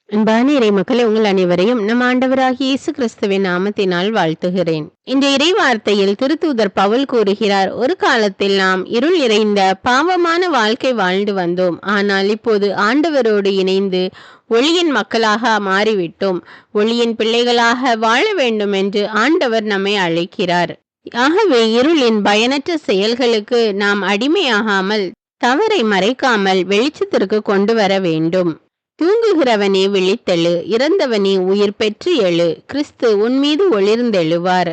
அன்பான இறை மக்களை உங்கள் அனைவரையும் நம் ஆண்டவராகிய இயேசு கிறிஸ்துவின் நாமத்தினால் வாழ்த்துகிறேன். இந்த இறை வார்த்தையில் திருத்தூதர் பவுல் கூறுகிறார், ஒரு காலத்தில் நாம் இருள் நிறைந்த பாவமான வாழ்க்கை வாழ்ந்து வந்தோம். ஆனால் இப்போது ஆண்டவரோடு இணைந்து ஒளியின் மக்களாக மாறிவிட்டோம். ஒளியின் பிள்ளைகளாக வாழ வேண்டும் என்று ஆண்டவர் நம்மை அழைக்கிறார். ஆகவே இருளின் பயனற்ற செயல்களுக்கு நாம் அடிமையாகாமல் தவறை மறைக்காமல் வெளிச்சத்திற்கு கொண்டு வர வேண்டும். தூங்குகிறவனே விழித்தெழு, இறந்தவனே உயிர் பெற்று எழு, கிறிஸ்து உன்மீது ஒளிர்ந்தெழுவார்.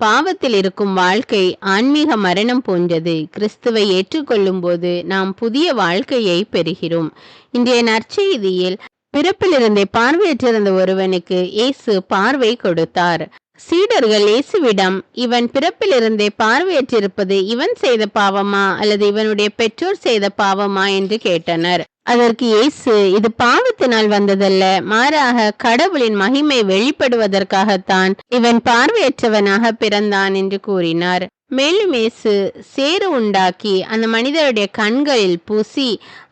பாவத்தில் இருக்கும் வாழ்க்கை ஆன்மீக மரணம் போன்றது. கிறிஸ்துவை ஏற்றுக்கொள்ளும் போது நாம் புதிய வாழ்க்கையை பெறுகிறோம். இன்றைய நற்செய்தியில் பிறப்பிலிருந்தே பார்வையற்றிருந்த ஒருவனுக்கு இயேசு பார்வை கொடுத்தார். சீடர்கள் இயேசுவிடம், இவன் பிறப்பிலிருந்தே பார்வையற்றிருப்பது இவன் செய்த பாவமா அல்லது இவனுடைய பெற்றோர் செய்த பாவமா என்று கேட்டனர். அதற்கு இயேசு, இது பாவத்தினால் வந்ததல்ல, மாறாக கடவுளின் மகிமை வெளிப்படுவதற்காகத்தான் இவன் பார்வையற்றவனாக பிறந்தான் என்று கூறினார். மேலும் இயேசு சேறு உண்டாக்கி அந்த மனிதருடைய கண்களில் பூசி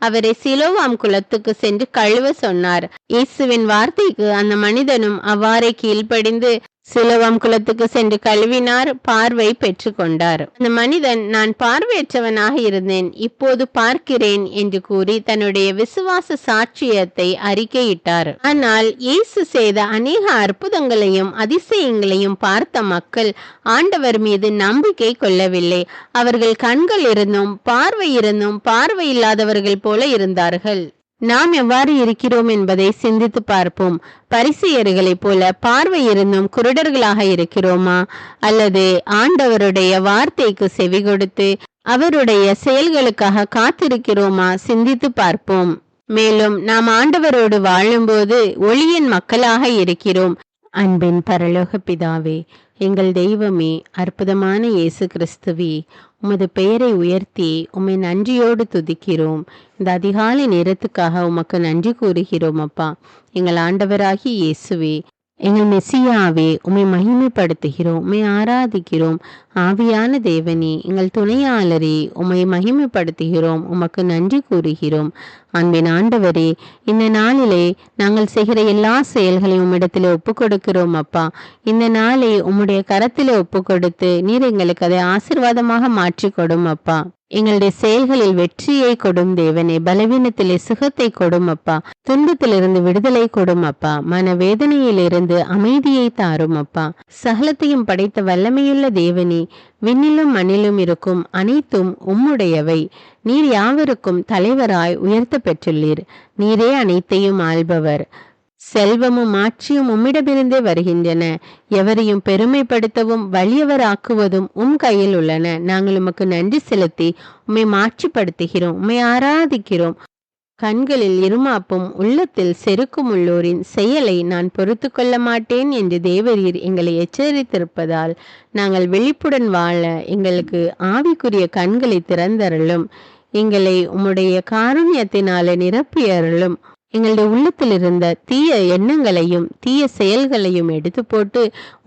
அவரை சிலோவாம் குளத்துக்கு சென்று கழுவ சொன்னார். இயேசுவின் வார்த்தைக்கு அந்த மனிதனும் அவ்வாறே கீழ்ப்படிந்து சிலோவாம் குளத்துக்கு சென்று கழுவினார், பார்வை பெற்று கொண்டார். அந்த மனிதன், நான் பார்வையற்றவனாக இருந்தேன், இப்போது பார்க்கிறேன் என்று கூறி தன்னுடைய விசுவாச சாட்சியத்தை அறிக்கையிட்டார். ஆனால் இயேசு செய்த அநேக அற்புதங்களையும் அதிசயங்களையும் பார்த்த மக்கள் ஆண்டவர் மீது நம்பிக்கை கொள்ளவில்லை. அவர்கள் கண்கள் இருந்தும் பார்வை இருந்தும் பார்வை இல்லாதவர்கள் போல இருந்தார்கள். நாம் எவ்வாறு இருக்கிறோம் என்பதை சிந்தித்து பார்ப்போம். பரிசேயர்களைப் போல பார்வை இருந்தும் குருடர்களாக இருக்கிறோமா? அல்லது ஆண்டவருடைய வார்த்தைக்கு செவி கொடுத்து அவருடைய செயல்களுக்காக காத்திருக்கிறோமா? சிந்தித்து பார்ப்போம். மேலும் நாம் ஆண்டவரோடு வாழும்போது ஒளியின் மக்களாக இருக்கிறோம். அன்பின் பரலோக பிதாவே, எங்கள் தெய்வமே, அற்புதமான இயேசு கிறிஸ்துவே, உமது பெயரை உயர்த்தி உம்மை நன்றியோடு துதிக்கிறோம். இந்த அதிகாலை நேரத்துக்காக உமக்கு நன்றி கூறுகிறோம் அப்பா. எங்கள் ஆண்டவராகி இயேசுவே, எங்கள் மெசியாவே, உம்மை மகிமைப்படுத்துகிறோம், உம்மை ஆராதிக்கிறோம். ஆவியான தேவனே, எங்கள் துணையாளரே, உம்மை மகிமைப்படுத்துகிறோம், உமக்கு நன்றி கூறுகிறோம். அன்பின் ஆண்டவரே, இந்த நாளிலே நாங்கள் செய்கிற எல்லா செயல்களையும் உம்மிடத்திலே ஒப்பு கொடுக்கிறோம் அப்பா. இந்த நாளை உம்முடைய கரத்திலே ஒப்பு கொடுத்து நீர் எங்களுக்கு அதை ஆசீர்வாதமாக மாற்றி கொடும் அப்பா. எங்களுடைய செயல்களில் வெற்றியை கொடும் தேவனே, பலவீனத்திலே சுகத்தை கொடும் அப்பா. துன்பத்திலிருந்து விடுதலை கொடும் அப்பா. மனவேதனையிலிருந்து அமைதியை தாரும் அப்பா. சகலத்தையும் படைத்த வல்லமையுள்ள தேவனே, விண்ணிலும் மண்ணிலும் இருக்கும் அனைத்தும் உம்முடையவை. நீர் யாவருக்கும் தலைவராய் உயர்த்த பெற்றுள்ளீர். நீரே அனைத்தையும் ஆள்பவர். செல்வமும் ஆட்சியும் உம்மிடமிருந்தே வருகின்றன. எவரையும் பெருமைப்படுத்தவும் வலியவராக்குவதும் கையில் உள்ளன. நாங்கள் உமக்கு நன்றி செலுத்தி உம்மை மாட்சிப்படுத்துகிறோம், உம்மை ஆராதிக்கிறோம். கண்களில் இருமாப்பும் உள்ளத்தில் செருக்கும் உள்ளோரின் செயலை நான் பொறுத்து கொள்ள மாட்டேன் என்று தேவரீர் எங்களை எச்சரித்திருப்பதால் நாங்கள் விழிப்புடன் வாழ எங்களுக்கு ஆவிக்குரிய கண்களை திறந்தருளும். எங்களை உம்முடைய காருண்யத்தினால நிரப்பியருளும். எங்களுடைய உள்ளத்தில் இருந்த தீய எண்ணங்களையும் தீய செயல்களையும் எடுத்து போட்டு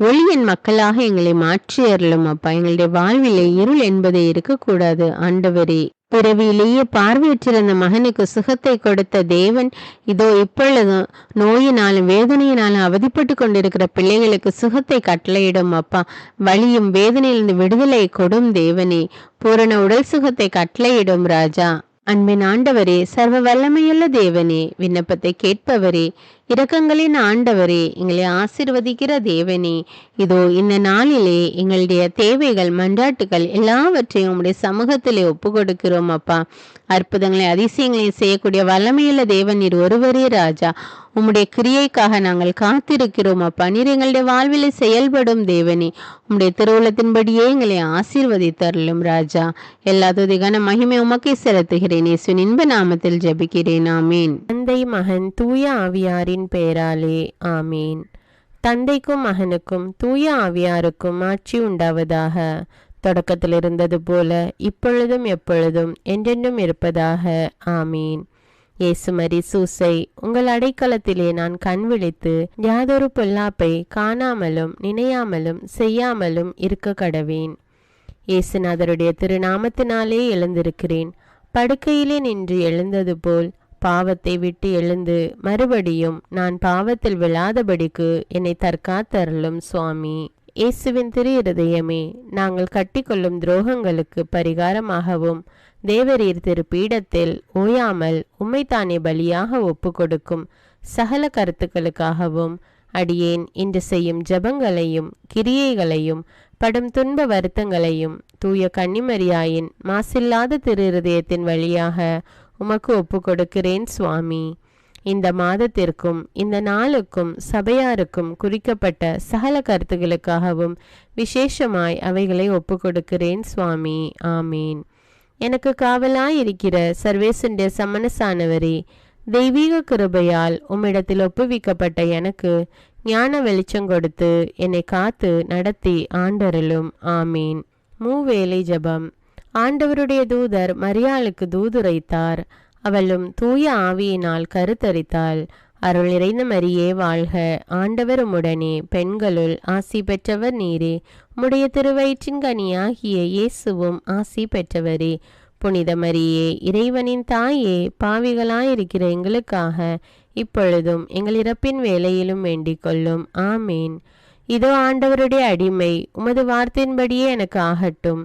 ஒளியின் மக்களாக எங்களை மாற்றியருளும் அப்பா. எங்களுடைய வாழ்விலே இருள் என்பதே இருக்கக்கூடாது ஆண்டவரே. பிறவியிலேயே பார்வையற்றிருந்த மகனுக்கு சுகத்தை கொடுத்த தேவன் இதோ இப்பொழுது நோயினாலும் வேதனையினாலும் அவதிப்பட்டு கொண்டிருக்கிற பிள்ளைகளுக்கு சுகத்தை கட்டளையிடும் அப்பா. வலியும் வேதனையிலிருந்து விடுதலை கொடும் தேவனே. பூரண உடல் சுகத்தை கட்டளையிடும் ராஜா. அன்பின் ஆண்டவரே, சர்வ வல்லமையுள்ள தேவனே, விண்ணப்பத்தை கேட்பவரே, இரக்கங்களின் ஆண்டவரே, எங்களை ஆசீர்வதிக்கிற தேவனே, இதோ இந்த நாளிலே எங்களுடைய தேவைகள் மன்றாட்டுகள் எல்லாவற்றையும் உம்முடைய சமூகத்திலே ஒப்பு கொடுக்கிறோம் அப்பா. அற்புதங்களை அதிசயங்களையும் செய்யக்கூடிய வல்லமையுள்ள தேவன் நீர் ஒருவரே ராஜா. உம்முடைய கிரியைக்காக நாங்கள் காத்திருக்கிறோம் அப்பா. நீர் எங்களுடைய வாழ்விலே செயல்படும் தேவனே. உம்முடைய திருவுளத்தின்படியே எங்களை ஆசீர்வதித்தருளும் ராஜா. எல்லா துதிகான மகிமை உமக்கே செலுத்துகிறேன். இயேசுவின் இன்ப நாமத்தில் ஜெபிக்கிறேன். ஆமீன். தந்தை, மகன், தூய ஆவியாரின் பெயராலே ஆமீன். தந்தைக்கும் மகனுக்கும் தூய ஆவியாருக்கும் ஆட்சி உண்டாவதாக. தொடக்கத்தில் இருந்தது போல இப்பொழுதும் எப்பொழுதும் என்றென்றும் இருப்பதாக. ஆமீன். இயேசுமரி சூசை, உங்கள் அடைக்கலத்திலே நான் கண் விழித்து யாதொரு பொல்லாப்பை காணாமலும் நினையாமலும் செய்யாமலும் இருக்க கடவேன். இயேசுநாதருடைய திருநாமத்தினாலே எழுந்திருக்கிறேன். படுக்கையிலே நின்று எழுந்தது போல் பாவத்தை விட்டு எழுந்து மறுபடியும் நான் பாவத்தில் விழாதபடிக்கு என்னை தற்காத்தருளும் சுவாமி. இயேசுவின் திரு இருதயமே, நாங்கள் கட்டிக்கொள்ளும் துரோகங்களுக்கு பரிகாரமாகவும் தேவரீர் திரு பீடத்தில் ஓயாமல் உம்மைத்தானே பலியாக ஒப்பு கொடுக்கும் சகல கருத்துக்களுக்காகவும் அடியேன் இன்று செய்யும் ஜபங்களையும் கிரியைகளையும் படும் துன்ப வருத்தங்களையும் தூய கன்னிமரியாயின் மாசில்லாத திரு இருதயத்தின் வழியாக உமக்கு ஒப்பு கொடுக்கிறேன் சுவாமி. இந்த மாதத்திற்கும் இந்த நாளுக்கும் சபையாருக்கும் குறிக்கப்பட்ட சகல கருத்துகளுக்காகவும் விசேஷமாய் அவைகளை ஒப்பு கொடுக்கிறேன் சுவாமி. ஆமீன். எனக்கு காவலாயிருக்கிற சர்வேசனுடைய சமனசானவரே, தெய்வீக கிருபையால் உம்மிடத்தில் ஒப்புவிக்கப்பட்ட எனக்கு ஞான வெளிச்சம் கொடுத்து என்னை காத்து நடத்தி ஆண்டருளும். ஆமீன். மூவேளை ஜபம். ஆண்டவருடைய தூதர் மரியாளுக்கு தூதுரைத்தார். அவளும் தூய ஆவியினால் கருத்தரித்தாள். அருள் நிறைந்த மரியே வாழ்க, ஆண்டவர் உம்முடனே, பெண்களுள் ஆசி பெற்றவர் நீரே. உம்முடைய திருவயிற்றின் கனியாகிய இயேசுவும் ஆசி பெற்றவரே. புனித மரியே, இறைவனின் தாயே, பாவிகளாயிருக்கிற எங்களுக்காக இப்பொழுதும் எங்கள் இறப்பின் வேளையிலும் வேண்டிக் கொள்ளும். ஆமீன். இதோ ஆண்டவருடைய அடிமை, உமது வார்த்தையின்படியே எனக்கு ஆகட்டும்.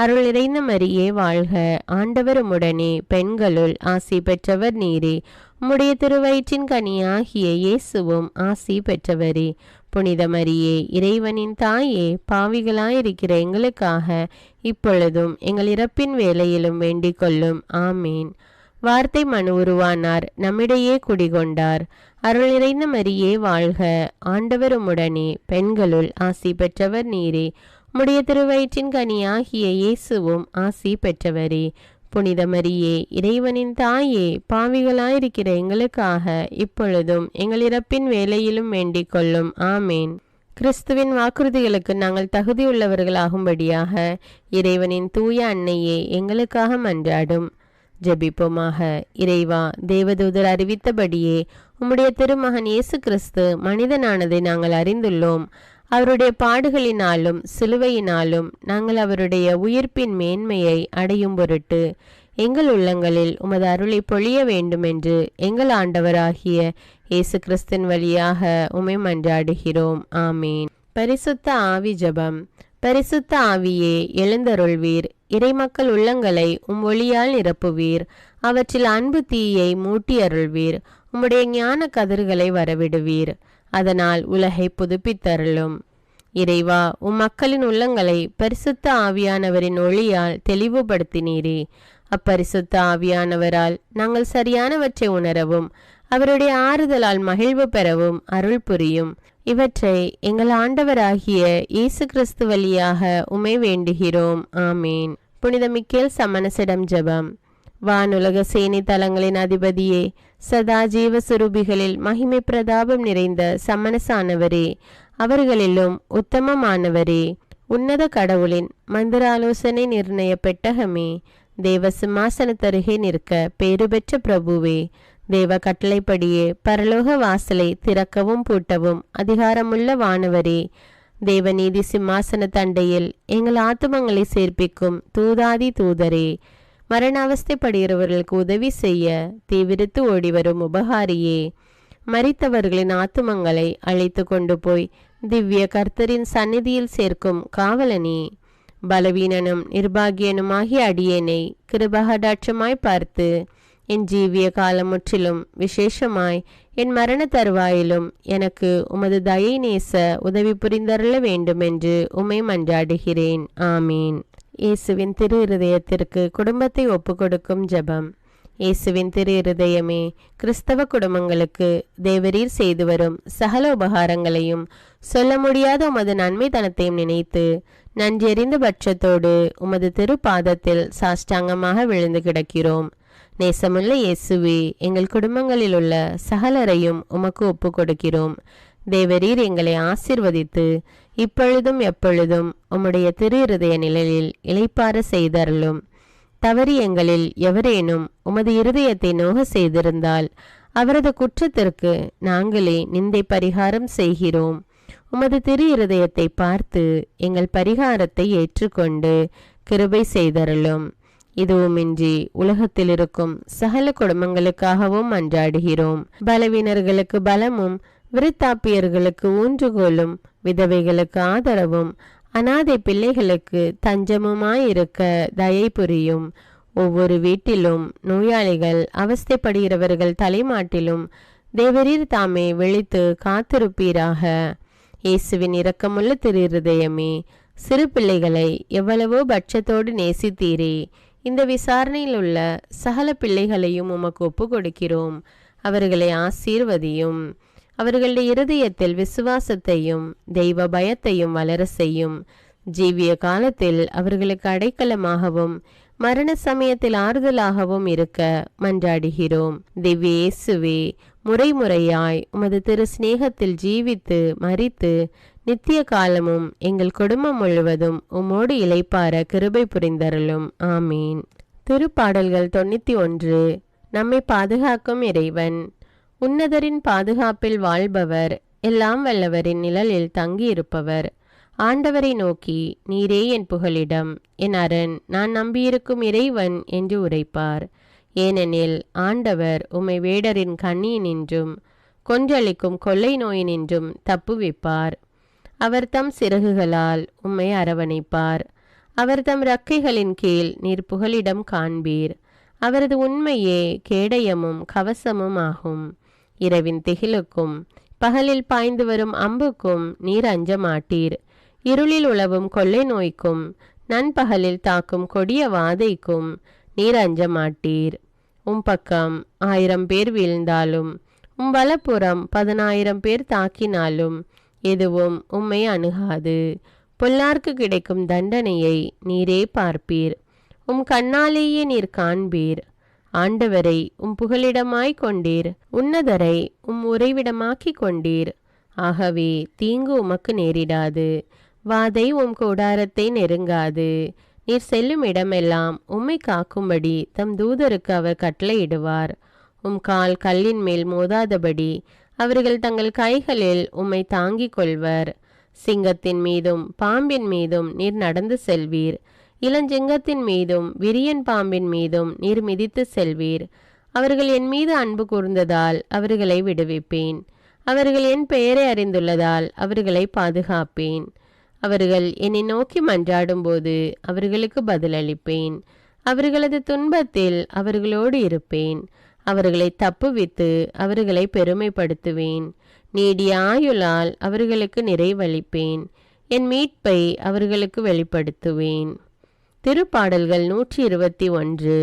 அருள் நிறைந்த மரியே வாழ்க, ஆண்டவர் உம்முடனே, பெண்களுள் ஆசி பெற்றவர் நீரே. உம்முடைய திருவயிற்றின் கனியாகிய இயேசுவும் ஆசி பெற்றவரே. புனித மரியே, இறைவனின் தாயே, பாவிகளாயிருக்கிற எங்களுக்காக இப்பொழுதும் எங்கள் இறப்பின் வேளையிலும் வேண்டிக் கொள்ளும். ஆமீன். வார்த்தை மனு உருவானார், நம்மிடையே குடிகொண்டார். அருள் நிறைந்த மரியே வாழ்க, ஆண்டவர் உம்முடனே, பெண்களுள் ஆசி பெற்றவர் நீரே. உம்முடைய திருவயிற்றின் கனியாகிய இயேசுவும் ஆசி பெற்றவரே. புனித மரியே, இறைவனின் தாயே, பாவிகளாயிருக்கிற எங்களுக்காக இப்பொழுதும் எங்கள் இறப்பின் வேளையிலும் வேண்டிக் கொள்ளும். ஆமேன். கிறிஸ்துவின் வாக்குறுதிகளுக்கு நாங்கள் தகுதியுள்ளவர்களாகும்படியாக இறைவனின் தூய அன்னையே எங்களுக்காக மன்றாடும். ஜெபிப்போமாக. இறைவா, தேவதூதர் அறிவித்தபடியே உம்முடைய திருமகன் இயேசு கிறிஸ்து மனிதனானதை நாங்கள் அறிந்துள்ளோம். அவருடைய பாடுகளினாலும் சிலுவையினாலும் நாங்கள் அவருடைய உயிர்ப்பின் மேன்மையை அடையும் பொருட்டு எங்கள் உள்ளங்களில் உமது அருளை பொழிய வேண்டுமென்று எங்கள் ஆண்டவராகிய இயேசு கிறிஸ்தின் வழியாக உம்மை மன்றாடுகிறோம். ஆமீன். பரிசுத்த ஆவி ஜபம். பரிசுத்த ஆவியே, எழுந்தருள்வீர். இறைமக்கள் உள்ளங்களை ஒளியால் நிரப்புவீர். அவற்றில் அன்பு தீயை மூட்டி அருள்வீர். உம்முடைய ஞான கதிர்களை வரவிடுவீர். அதனால் உலகை புதுப்பித்தருளும். இறைவா, மக்களின் உள்ளங்களை பரிசுத்த ஆவியானவரின் ஒளியால் தெளிவுபடுத்தினீரே. அப்பரிசுத்த ஆவியானவரால் நாங்கள் சரியானவற்றை உணரவும் அவருடைய ஆறுதலால் மகிழ்வு பெறவும் அருள் புரியும். இவற்றை எங்கள் ஆண்டவராகிய இயேசு கிறிஸ்து வழியாக உம்மை வேண்டுகிறோம். ஆமீன். புனித மிக்கேல் சமனசிடம் ஜெபம். வானுலக சேனை தலங்களின் அதிபதியே, சதா ஜீவ சுரூபிகளில் மகிமை பிரதாபம் நிறைந்த சமனசானவரே, அவர்களிலும் உத்தமமானவரே, உன்னத கடவுளின் மந்திர ஆலோசனை நிர்ணய பெட்டகமே, தேவ சிம்மாசனத்தருகே நிற்க பேறு பெற்ற பிரபுவே, தேவ கட்டளைப்படியே பரலோக வாசலை திறக்கவும் பூட்டவும் அதிகாரமுள்ள வானவரே, தேவநீதி சிம்மாசன தண்டையில் எங்கள் ஆத்துமங்களை சேர்ப்பிக்கும் தூதாதி தூதரே, மரண அவஸ்தைப்படுகிறவர்களுக்கு உதவி செய்ய தீவிரித்து ஓடிவரும் உபகாரியே, மரித்தவர்களின் ஆத்துமங்களை அழைத்து கொண்டு போய் திவ்ய கர்த்தரின் சந்நிதியில் சேர்க்கும் காவலனே, பலவீனனும் நிர்பாகியனுமாகிய அடியேனை கிருபகடாட்சமாய் பார்த்து என் ஜீவிய காலம் முற்றிலும் விசேஷமாய் என் மரண தருவாயிலும் எனக்கு உமது தயை நேச உதவி புரிந்தருள வேண்டுமென்று உம்மை மன்றாடுகிறேன். ஆமீன். இயேசுவின் திரு இருதயத்திற்கு குடும்பத்தை ஒப்புக்கொடுக்கும் ஜெபம். இயேசுவின் திரு இருதயமே, கிறிஸ்தவ குடும்பங்களுக்கு தேவரீர் செய்து வரும் சகல உபகாரங்களையும் சொல்ல முடியாத உமது நன்மைத்தனத்தையும் நினைத்து நன்றெறிந்த பட்சத்தோடு உமது திரு பாதத்தில் சாஷ்டாங்கமாக விழுந்து கிடக்கிறோம். நேசமுள்ள இயேசுவே, எங்கள் குடும்பங்களில் உள்ள சகலரையும் உமக்கு ஒப்பு கொடுக்கிறோம். தேவரீர் எங்களை ஆசீர்வதித்து இப்பொழுதும் எப்பொழுதும் உம்முடைய திரு இருதய நிழலில் இளைப்பாற செய்தருளும். தவறி எங்களில் எவரேனும் உமது இருதயத்தை நோக செய்திருந்தால் அவரது குற்றத்திற்கு நாங்களே நிந்தை பரிகாரம் செய்கிறோம். உமது திரு இருதயத்தை பார்த்து எங்கள் பரிகாரத்தை ஏற்றுக்கொண்டு கிருபை செய்தருளும். இதுவுமின்றி உலகத்தில் இருக்கும் சகல குடும்பங்களுக்காகவும் மன்றாடுகிறோம். பலவீனர்களுக்கு பலமும், விருத்தாப்பியர்களுக்கு ஊன்றுகோலும், விதவைகளுக்கு ஆதரவும், அனாதை பிள்ளைகளுக்கு தஞ்சமுமாயிருக்க தயை புரியும். ஒவ்வொரு வீட்டிலும் நோயாளிகள், அவஸ்தைப்படுகிறவர்கள் தலைமாட்டிலும் தேவரீர் தாமே விழித்து காத்திருப்பீராக. இயேசுவின் இரக்கமுள்ள திரு இருதயமே, சிறு பிள்ளைகளை எவ்வளவோ பட்சத்தோடு நேசித்தீரே. இந்த விசாரணையில் உள்ள சகல பிள்ளைகளையும் உமக்கு ஒப்பு கொடுக்கிறோம். அவர்களை ஆசீர்வதியும். அவர்களுடைய இருதயத்தில் விசுவாசத்தையும் தெய்வ பயத்தையும் வளர செய்யும். ஜீவிய காலத்தில் அவர்களுக்கு அடைக்கலமாகவும் மரண சமயத்தில் ஆறுதலாகவும் இருக்க மன்றாடுகிறோம். திவ்ய இயேசுவே, முறைமுறையாய் உமது திரு சிநேகத்தில் ஜீவித்து மரித்து நித்திய காலமும் எங்கள் குடும்பம் முழுவதும் உம்மோடு இளைப்பார கிருபை புரிந்தருளும். ஆமீன். திருப்பாடல்கள் 91. நம்மை பாதுகாக்கும் இறைவன். உன்னதரின் பாதுகாப்பில் வாழ்பவர், எல்லாம் வல்லவரின் நிழலில் தங்கியிருப்பவர். ஆண்டவரை நோக்கி, நீரே என் புகலிடம், என் அரண், நான் நம்பியிருக்கும் இறைவன் என்று உரைப்பார். ஏனெனில் ஆண்டவர் உம்மை வேடரின் கண்ணியினின்றும் கொன்றளிக்கும் கொள்ளை நோயினின்றும் தப்புவிப்பார். அவர் தம் சிறகுகளால் உம்மை அரவணைப்பார். அவர் தம் இறக்கைகளின் கீழ் நீர் புகலிடம் காண்பீர். அவரது உண்மையே கேடயமும் கவசமும் ஆகும். இரவின் திகிலுக்கும் பகலில் பாய்ந்து வரும் அம்புக்கும் நீர் அஞ்ச மாட்டீர். இருளில் உலவும் கொள்ளை நோய்க்கும் நண்பகலில் தாக்கும் கொடிய வாதைக்கும் நீர் அஞ்ச மாட்டீர். உம் பக்கம் 1000 பேர் வீழ்ந்தாலும், உம் வலப்புறம் 10,000 பேர் தாக்கினாலும் எதுவும் உம்மை அணுகாது. பொல்லார்க்கு கிடைக்கும் தண்டனையை நீரே பார்ப்பீர். உம் கண்ணாலேயே நீர் காண்பீர். ஆண்டவரை உம் புகலிடமாய் கொண்டீர். உன்னதரை உம் உறைவிடமாக்கி கொண்டீர். ஆகவே தீங்கு உமக்கு நேரிடாது. வாதை உம் கூடாரத்தை நெருங்காது. நீர் செல்லும் இடமெல்லாம் உம்மை காக்கும்படி தம் தூதருக்கு அவர் கட்டளையிடுவார். உம் கால் கல்லின் மேல் மோதாதபடி அவர்கள் தங்கள் கைகளில் உம்மை தாங்கிக் கொள்வர். சிங்கத்தின் மீதும் பாம்பின் மீதும் நீர் நடந்து செல்வீர். இளஞ்சிங்கத்தின் மீதும் விரியன் பாம்பின் மீதும் நீர் மிதித்து செல்வீர். அவர்கள் என் மீது அன்பு கூர்ந்ததால் அவர்களை விடுவிப்பேன். அவர்கள் என் பெயரை அறிந்துள்ளதால் அவர்களை பாதுகாப்பேன். அவர்கள் என்னை நோக்கி மன்றாடும் போது அவர்களுக்கு பதிலளிப்பேன். அவர்களது துன்பத்தில் அவர்களோடு இருப்பேன். அவர்களை தப்புவித்து அவர்களை பெருமைப்படுத்துவேன். நீடிய ஆயுளால் அவர்களுக்கு நிறைவளிப்பேன். என் மீட்பை அவர்களுக்கு வெளிப்படுத்துவேன். திருப்பாடல்கள் 121.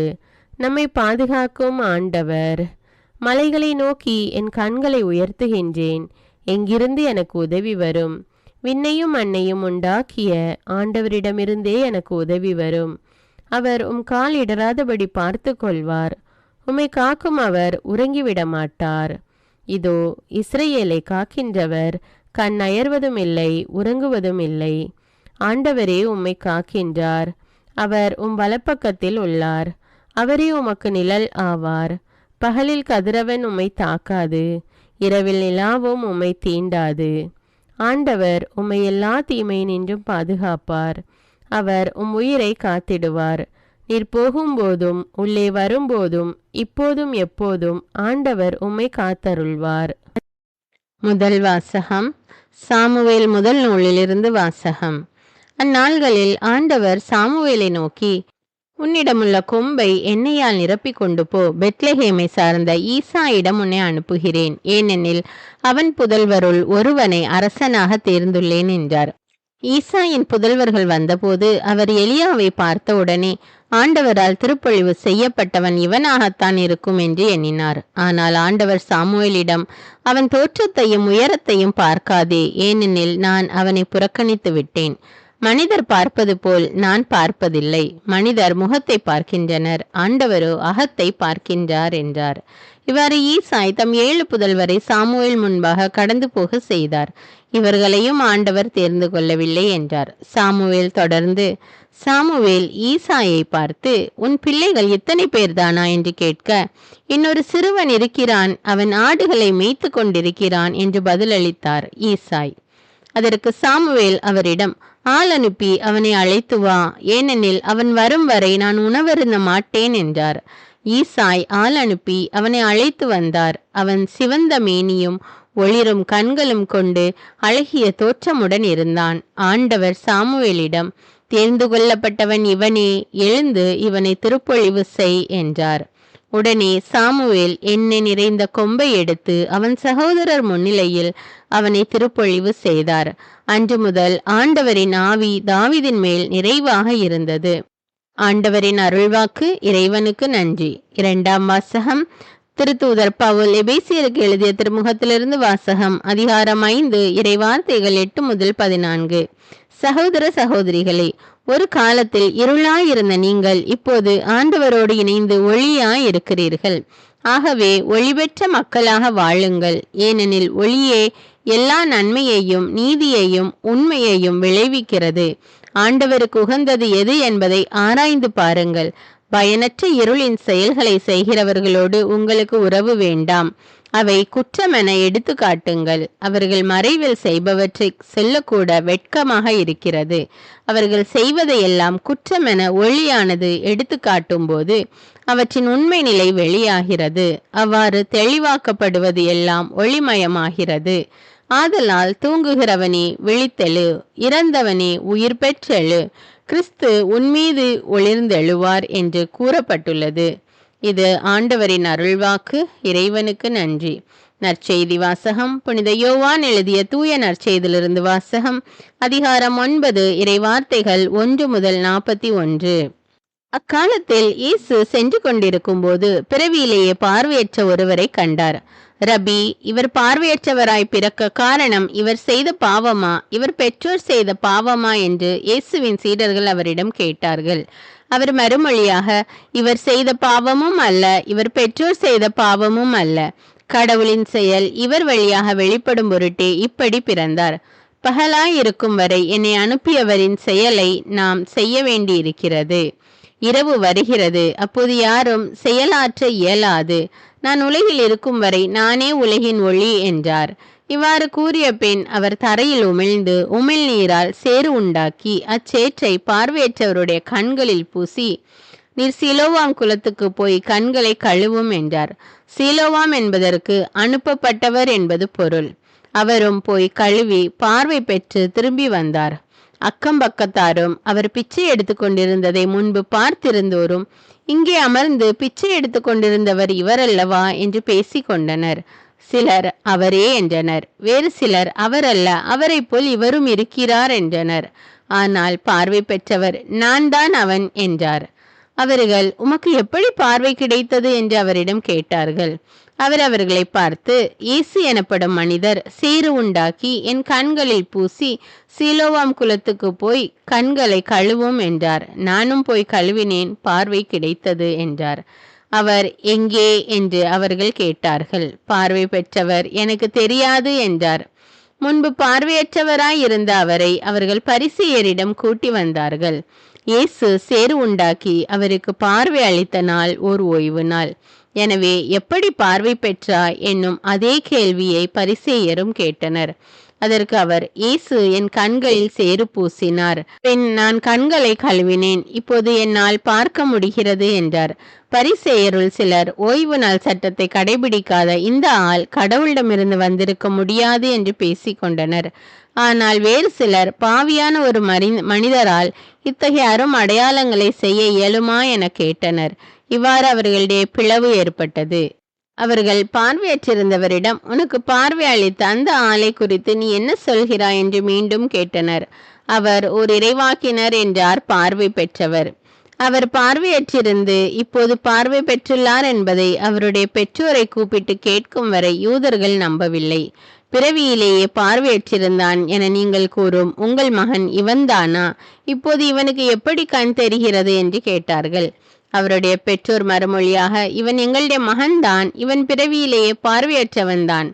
நம்மை பாதுகாக்கும் ஆண்டவர். மலைகளை நோக்கி என் கண்களை உயர்த்துகின்றேன். எங்கிருந்து எனக்கு உதவி வரும்? விண்ணையும் மண்ணையும் உண்டாக்கிய ஆண்டவரிடமிருந்தே எனக்கு உதவி வரும். அவர் உம் கால் இடராதபடி பார்த்து கொள்வார். உம்மை காக்கும் அவர் உறங்கிவிட மாட்டார். இதோ இஸ்ரவேலை காக்கின்றவர் கண் அயர்வதும் இல்லை, உறங்குவதும் இல்லை. ஆண்டவரே உம்மை காக்கின்றார். அவர் உம் வலப்பக்கத்தில் உள்ளார். அவரே உமக்கு நிழல் ஆவார். பகலில் கதிரவன் உம்மை தாக்காது, இரவில் நிலாவும் உம்மை தீண்டாது. ஆண்டவர் உம்மை எல்லா தீமையினின்றும் பாதுகாப்பார். அவர் உம் உயிரை காத்திடுவார். நீர் போகும்போதும் உள்ளே வரும்போதும் இப்போதும் எப்போதும் ஆண்டவர் உம்மை காத்தருள்வார். முதல் வாசகம். சாமுவேல் முதல் நூலிலிருந்து வாசகம். அந்நாள்களில் ஆண்டவர் சாமுவேலை நோக்கி, உன்னிடமுள்ள கொம்பை எண்ணெயால் நிரப்பிக் கொண்டு போ. பெத்லெஹேமை சார்ந்த ஈசாயிடம் உன்னை அனுப்புகிறேன். ஏனெனில் அவன் புதல்வருள் ஒருவனை அரசனாக தேர்ந்துள்ளேன் என்றார். ஈசாயின் புதல்வர்கள் வந்தபோது அவர் எலியாவை பார்த்தவுடனே ஆண்டவரால் திருப்பொழிவு செய்யப்பட்டவன் இவனாகத்தான் இருக்கும் என்று எண்ணினார். ஆனால் ஆண்டவர் சாமுவேலிடம், அவன் தோற்றத்தையும் உயரத்தையும் பார்க்காதே, ஏனெனில் நான் அவனை புறக்கணித்து விட்டேன். மனிதர் பார்ப்பது போல் நான் பார்ப்பதில்லை. மனிதர் முகத்தை பார்க்கின்றனர், ஆண்டவரோ அகத்தை பார்க்கின்றார் என்றார். இவ்வாறு ஈசாய் தம் 7 புதல்வரை சாமுவேல் முன்பாக கடந்து போக செய்தார். இவர்களையும் ஆண்டவர் தேர்ந்து கொள்ளவில்லை என்றார். சாமுவேல் தொடர்ந்து, சாமுவேல் ஈசாயை பார்த்து, உன் பிள்ளைகள் இத்தனை பேர்தானா என்று கேட்க, இன்னொரு சிறுவன் இருக்கிறான், அவன் ஆடுகளை மேய்த்து கொண்டிருக்கிறான் என்று பதிலளித்தார் ஈசாய். அதற்கு சாமுவேல் அவரிடம், ஆள் அனுப்பி அவனை அழைத்து வா, ஏனெனில் அவன் வரும் வரை நான் உணவருந்த மாட்டேன் என்றார். ஈசாய் ஆள் அனுப்பி அவனை அழைத்து வந்தார். அவன் சிவந்த மேனியும் ஒளிரும் கண்களும் கொண்டு அழகிய தோற்றமுடன் இருந்தான். ஆண்டவர் சாமுவேலிடம், தேர்ந்து கொள்ளப்பட்டவன் இவனே, எழுந்து இவனை திருப்பொழிவு செய் என்றார். உடனே சாமுவேல் எண்ணெய் நிறைந்த கொம்பை எடுத்து அவன் சகோதரர் முன்னிலையில் அவனை திருப்பொழிவு செய்தார். அன்று முதல் ஆண்டவரின் ஆவி தாவீதின் மேல் நிறைவாக இருந்தது. ஆண்டவரின் அருள்வாக்கு. இறைவனுக்கு நன்றி. 2ஆம் வாசகம். திருத்தூதர் பவுல் எபேசியருக்கு எழுதிய திருமுகத்திலிருந்து வாசகம். அதிகாரம் 5, இறைவார்த்தைகள் 8 முதல் 14. சகோதர சகோதரிகளே, ஒரு காலத்தில் இருளாயிருந்த நீங்கள் இப்போது ஆண்டவரோடு இணைந்து ஒளியாய் இருக்கிறீர்கள். ஆகவே ஒளிபெற்ற மக்களாக வாழுங்கள். ஏனெனில் ஒளியே எல்லா நன்மையையும் நீதியையும் உண்மையையும் விளைவிக்கிறது. ஆண்டவருக்கு உகந்தது எது என்பதை ஆராய்ந்து பாருங்கள். பயனற்ற இருளின் செயல்களை செய்கிறவர்களோடு உங்களுக்கு உறவு வேண்டாம். அவை குற்றமென எடுத்து காட்டுங்கள். அவர்கள் மறைவில் செய்பவற்றை சொல்லக்கூட வெட்கமாக இருக்கிறது. அவர்கள் செய்வதையெல்லாம் குற்றமென ஒளியானது எடுத்து காட்டும் போது அவற்றின் உண்மை நிலை வெளியாகிறது. அவ்வாறு தெளிவாக்கப்படுவது எல்லாம் ஒளிமயமாகிறது. ஆதலால் தூங்குகிறவனே விழித்தெழு, இறந்தவனே உயிர் பெற்றெழு, கிறிஸ்து உன்மீது ஒளிர்ந்தெழுவார் என்று கூறப்பட்டுள்ளது. இது ஆண்டவரின் அருள்வாக்கு. இறைவனுக்கு நன்றி. நற்செய்தி வாசகம். புனித யோவான் எழுதிய தூய நற்செய்தியிலிருந்து வாசகம். அதிகாரம் 9, இறைவார்த்தைகள் 1 முதல் 41. அக்காலத்தில் இயேசு சென்று கொண்டிருக்கும் போது பிறவியிலேயே பார்வையற்ற ஒருவரை கண்டார். ரபி, இவர் பார்வையற்றவராய் பிறக்க காரணம் இவர் செய்த பாவமா, இவர் பெற்றோர் செய்த பாவமா என்று இயேசுவின் சீடர்கள் அவரிடம் கேட்டார்கள். அவர் மறுமொழியாக, இவர் செய்த பாவமும் அல்ல, இவர் பெற்றோர் செய்த பாவமும் அல்ல. கடவுளின் செயல் இவர் வழியாக வெளிப்படும் பொருட்டே இப்படி பிறந்தார். பகலாயிருக்கும் வரை என்னை அனுப்பியவரின் செயலை நாம் செய்ய வேண்டியிருக்கிறது. இரவு வருகிறது, அப்போது யாரும் செயலாற்ற இயலாது. நான் உலகில் இருக்கும் வரை நானே உலகின் ஒளி என்றார். இவ்வாறு கூறிய பின் அவர் தரையில் உமிழ்ந்து உமிழ்நீரால் சேறு உண்டாக்கி அச்சேற்றை பார்வையற்றவருடைய கண்களில் பூசி, நீர் சீலோவாம் குலத்துக்கு போய் கண்களை கழுவும் என்றார். சீலோவாம் என்பதற்கு அனுப்பப்பட்டவர் என்பது பொருள். அவரும் போய் கழுவி பார்வை பெற்று திரும்பி வந்தார். அக்கம் பக்கத்தாரும் அவர் பிச்சை எடுத்து கொண்டிருந்ததை முன்பு பார்த்திருந்தோரும், இங்கே அமர்ந்து பிச்சை எடுத்து கொண்டிருந்தவர் இவரல்லவா என்று பேசி கொண்டனர். சிலர் அவரே என்றனர். வேறு சிலர் அவரல்ல, அவரை போல் இவரும் இருக்கிறார் என்றனர். ஆனால் பார்வை பெற்றவர், நான் தான் அவன் என்றார். அவர்கள், உமக்கு எப்படி பார்வை கிடைத்தது என்று அவரிடம் கேட்டார்கள். அவர் அவர்களை பார்த்து, இயேசு எனப்படும் மனிதர் சேறு உண்டாக்கி என் கண்களில் பூசி சீலோவாம் குலத்துக்கு போய் கண்களை கழுவும் என்றார். நானும் போய் கழுவினேன், பார்வை கிடைத்தது என்றார். அவர் எங்கே என்று அவர்கள் கேட்டார்கள். பார்வை பெற்றவர், எனக்கு தெரியாது என்றார். முன்பு பார்வையற்றவராய் இருந்த அவரை அவர்கள் பரிசேயரிடம் கூட்டி வந்தார்கள். இயேசு சேறு உண்டாக்கி அவருக்கு பார்வை அளித்த நாள் ஓர் ஓய்வு நாள். எனவே எப்படி பார்வை பெற்றாய் என்னும் அதே கேள்வியை பரிசேயரும் கேட்டனர். அதற்கு அவர், இயேசு என் கண்களில் சேறு பூசினார், பின் நான் கண்களை கழுவினேன், இப்போது என்னால் பார்க்க முடிகிறது என்றார். பரிசேயருள் சிலர், ஓய்வு நாள் சட்டத்தை கடைபிடிக்காத இந்த ஆள் கடவுளிடமிருந்து வந்திருக்க முடியாது என்று பேசிக்கொண்டனர். ஆனால் வேறு சிலர், பாவியான ஒரு மனிதரால் இத்தகைய அரும் அடையாளங்களை செய்ய இயலுமா என கேட்டனர். இவ்வாறு அவர்களுடைய பிளவு ஏற்பட்டது. அவர்கள் பார்வையற்றிருந்தவரிடம், உனக்கு பார்வை அளித்த அந்த ஆளை குறித்து நீ என்ன சொல்கிறாய் என்று மீண்டும் கேட்டனர். அவர் ஓர் இறைவாக்கினர் என்றார் பார்வை பெற்றவர். அவர் பார்வையற்றிருந்து இப்போது பார்வை பெற்றுள்ளார் என்பதை அவருடைய பெற்றோரை கூப்பிட்டு கேட்கும் வரை யூதர்கள் நம்பவில்லை. பிறவியிலேயே பார்வையற்றிருந்தான் என நீங்கள் கூறும் உங்கள் மகன் இவன்தானா? இப்போது இவனுக்கு எப்படி கண் தெரிகிறது என்று கேட்டார்கள். அவருடைய பெற்றோர் மறுமொழியாக, இவன் எங்களுடைய மகன்தான், இவன் பிறவியிலேயே பார்வையற்றவன்தான்.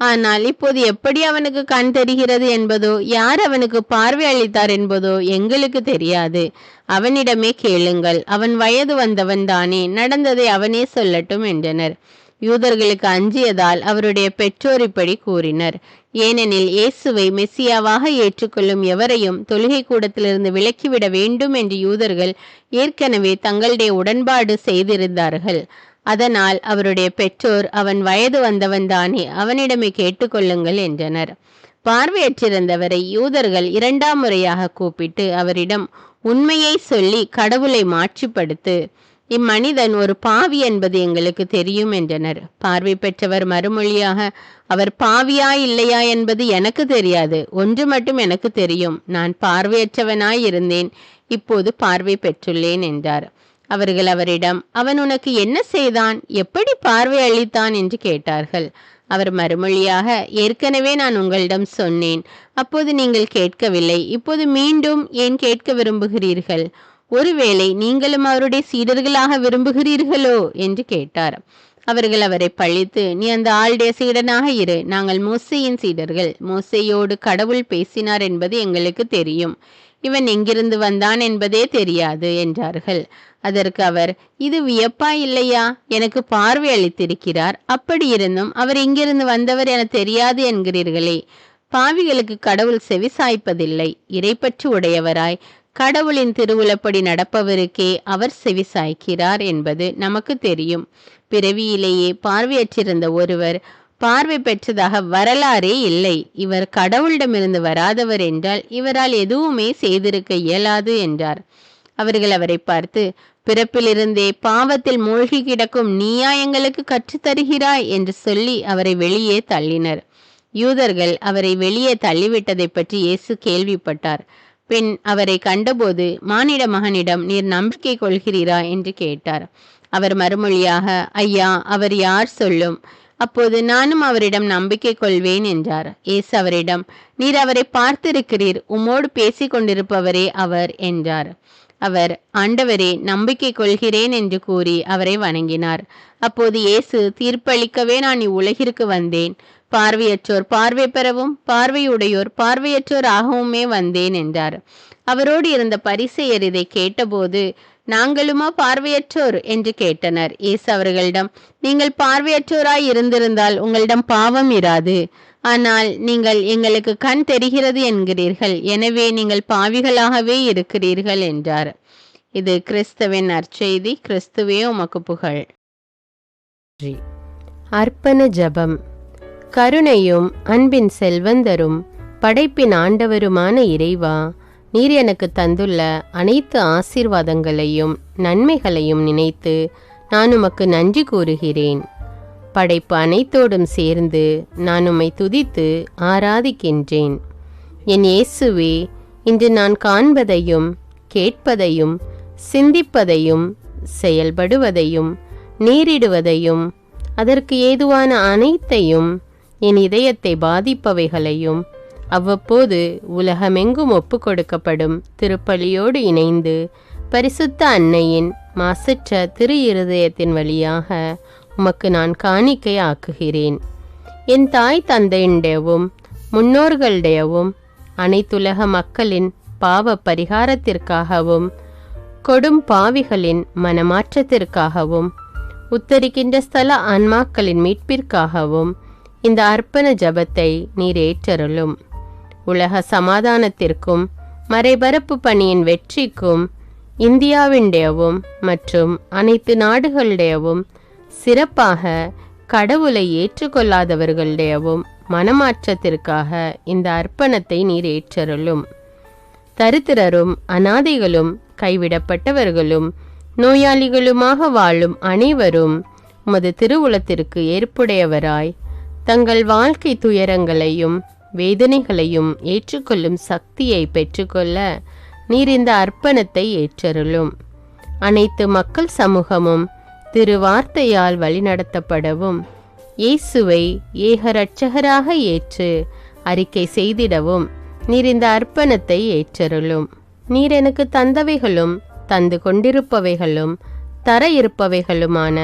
ஆனால் இப்போது எப்படி அவனுக்கு கண் தெரிகிறது என்பதோ யார் அவனுக்கு பார்வை அளித்தார் என்பதோ எங்களுக்கு தெரியாது. அவனிடமே கேளுங்கள், அவன் வயது வந்தவன் தானே, நடந்ததை அவனே சொல்லட்டும் என்றனர். யூதர்களுக்கு அஞ்சியதால் அவருடைய பெற்றோர் இப்படி கூறினர். ஏனெனில் இயேசுவை மெசியாவாக ஏற்றுக்கொள்ளும் எவரையும் தொழுகை கூடத்திலிருந்து விலக்கிவிட வேண்டும் என்று யூதர்கள் ஏற்கனவே தங்களுடைய உடன்பாடு செய்திருந்தார்கள். அதனால் அவருடைய பெற்றோர், அவன் வயது வந்தவன்தானே, அவனிடமே கேட்டுக்கொள்ளுங்கள் என்றனர். பார்வையற்றிருந்தவரை யூதர்கள் 2ஆம் முறையாக கூப்பிட்டு அவரிடம், உண்மையை சொல்லி கடவுளை மாட்சிப்படுத்து, இம்மனிதன் ஒரு பாவி என்பது எங்களுக்கு தெரியும் என்றனர். பார்வை பெற்றவர் மறுமொழியாக, அவர் பாவியா இல்லையா என்பது எனக்கு தெரியாது, ஒன்று மட்டும் எனக்கு தெரியும், நான் பார்வையற்றவனாய் இருந்தேன், இப்போது பார்வை பெற்றுள்ளேன் என்றார். அவர்கள் அவரிடம், அவன் உனக்கு என்ன செய்தான், எப்படி பார்வை அளித்தான் என்று கேட்டார்கள். அவர் மறுமொழியாக, ஏற்கனவே நான் உங்களிடம் சொன்னேன், அப்போது நீங்கள் கேட்கவில்லை, இப்போது மீண்டும் ஏன் கேட்க விரும்புகிறீர்கள்? ஒருவேளை நீங்களும் அவருடைய சீடர்களாக விரும்புகிறீர்களோ என்று கேட்டார். அவர்கள் அவரை பழித்து, நீ அந்த ஆளுடைய சீடனாக இரு, நாங்கள் மோசேயின் சீடர்கள், மோசேயோடு கடவுள் பேசினார் என்பது எங்களுக்கு தெரியும், இவன் எங்கிருந்து வந்தான் என்பதே தெரியாது என்றார்கள். அதற்கு அவர், இது வியப்பா இல்லையா? எனக்கு பார்வை அளித்திருக்கிறார், அப்படி இருந்தும் அவர் எங்கிருந்து வந்தவர் என தெரியாது என்கிறீர்களே. பாவிகளுக்கு கடவுள் செவிசாய்ப்பதில்லை, இறைப்பற்று உடையவராய் கடவுளின் திருவுளப்படி நடப்பவருக்கே அவர் செவிசாய்க்கிறார் என்பது நமக்கு தெரியும். பிறவியிலேயே பார்வையற்றிருந்த ஒருவர் பார்வை பெற்றதாக வரலாறே இல்லை. இவர் கடவுளிடமிருந்து வராதவர் என்றால் இவரால் எதுவுமே செய்திருக்க இயலாது என்றார். அவர்கள் அவரை பார்த்து, பிறப்பிலிருந்தே பாவத்தில் மூழ்கி கிடக்கும் நீயா எங்களுக்கு கற்றுத்தருகிறாய் என்று சொல்லி அவரை வெளியே தள்ளினர். யூதர்கள் அவரை வெளியே தள்ளிவிட்டதை பற்றி இயேசு கேள்விப்பட்டார். பின் அவரை கண்டபோது, மானிட மகனிடம் நீர் நம்பிக்கை கொள்கிறீரா என்று கேட்டார். அவர் மறுமொழியாக, ஐயா, அவர் யார் சொல்லும், அப்போது நானும் அவரிடம் நம்பிக்கை கொள்வேன் என்றார். இயேசு அவரிடம், நீர் அவரை பார்த்திருக்கிறீர், உம்மோடு பேசிக் கொண்டிருப்பவரே அவர் என்றார். அவர், ஆண்டவரே, நம்பிக்கை கொள்கிறேன் என்று கூறி அவரை வணங்கினார். அப்போது இயேசு, தீர்ப்பளிக்கவே நான் இவ்வுலகிற்கு வந்தேன், பார்வையற்றோர் பார்வை பெறவும் பார்வையுடையோர் பார்வையற்றோர் ஆகவுமே வந்தேன் என்றார். அவரோடு இருந்த பரிசேயர் இதை கேட்டபோது, நாங்களுமா பார்வையற்றோர் என்று கேட்டனர். இயேசு அவர்களிடம், நீங்கள் பார்வையற்றோராய் இருந்திருந்தால் உங்களிடம் பாவம் இராது, ஆனால் நீங்கள் எங்களுக்கு கண் தெரிகிறது என்கிறீர்கள், எனவே நீங்கள் பாவிகளாகவே இருக்கிறீர்கள் என்றார். இது கிறிஸ்துவின் நற்செய்தி. கிறிஸ்துவே உமக்கு புகழ். அர்ப்பண ஜெபம். கருணையும் அன்பின் செல்வந்தரும் படைப்பின் ஆண்டவருமான இறைவா, நீர் எனக்கு தந்துள்ள அனைத்து ஆசீர்வாதங்களையும் நன்மைகளையும் நினைத்து நான் உமக்கு நன்றி கூறுகிறேன். படைப்பு அனைத்தோடும் சேர்ந்து நான் உம்மை துதித்து ஆராதிக்கின்றேன். என் இயேசுவே, இன்று நான் காண்பதையும் கேட்பதையும் சிந்திப்பதையும் செயல்படுவதையும் நேரிடுவதையும் அதற்கு ஏதுவான அனைத்தையும் என் இதயத்தை பாதிப்பவைகளையும் அவ்வப்போது உலகமெங்கும் ஒப்பு கொடுக்கப்படும் திருப்பலியோடு இணைந்து பரிசுத்த அன்னையின் மாசற்ற திரு இருதயத்தின் வழியாக உமக்கு நான் காணிக்கை ஆக்குகிறேன். என் தாய் தந்தையுடையவும் முன்னோர்களுடையவும் அனைத்துலக மக்களின் பாவ பரிகாரத்திற்காகவும் கொடும் பாவிகளின் மனமாற்றத்திற்காகவும் உத்தரிக்கின்ற ஸ்தல ஆன்மாக்களின் மீட்பிற்காகவும் இந்த அர்ப்பண ஜபத்தை நீர் ஏற்றருளும். உலக சமாதானத்திற்கும் மறைபரப்பு பணியின் வெற்றிக்கும் இந்தியாவின்டையவும் மற்றும் அனைத்து நாடுகளுடையவும் சிறப்பாக கடவுளை ஏற்றுக்கொள்ளாதவர்களுடையவும் மனமாற்றத்திற்காக இந்த அர்ப்பணத்தை நீர் ஏற்றருளும். தரித்திரரும் அனாதைகளும் கைவிடப்பட்டவர்களும் நோயாளிகளுமாக வாழும் அனைவரும் உமது திருவுளத்திற்கு ஏற்புடையவராய் தங்கள் வாழ்க்கை துயரங்களையும் வேதனைகளையும் ஏற்றுக்கொள்ளும் சக்தியை பெற்றுக்கொள்ள நீர் இந்த அர்ப்பணத்தை ஏற்றருளும். அனைத்து மக்கள் சமூகமும் திருவார்த்தையால் வழிநடத்தப்படவும் இயேசுவை ஏக இரட்சகராக ஏற்று அறிக்கை செய்திடவும் நீர் இந்த அர்ப்பணத்தை ஏற்றருளும். நீர் எனக்கு தந்தவைகளும் தந்து கொண்டிருப்பவைகளும் தர இருப்பவைகளுமான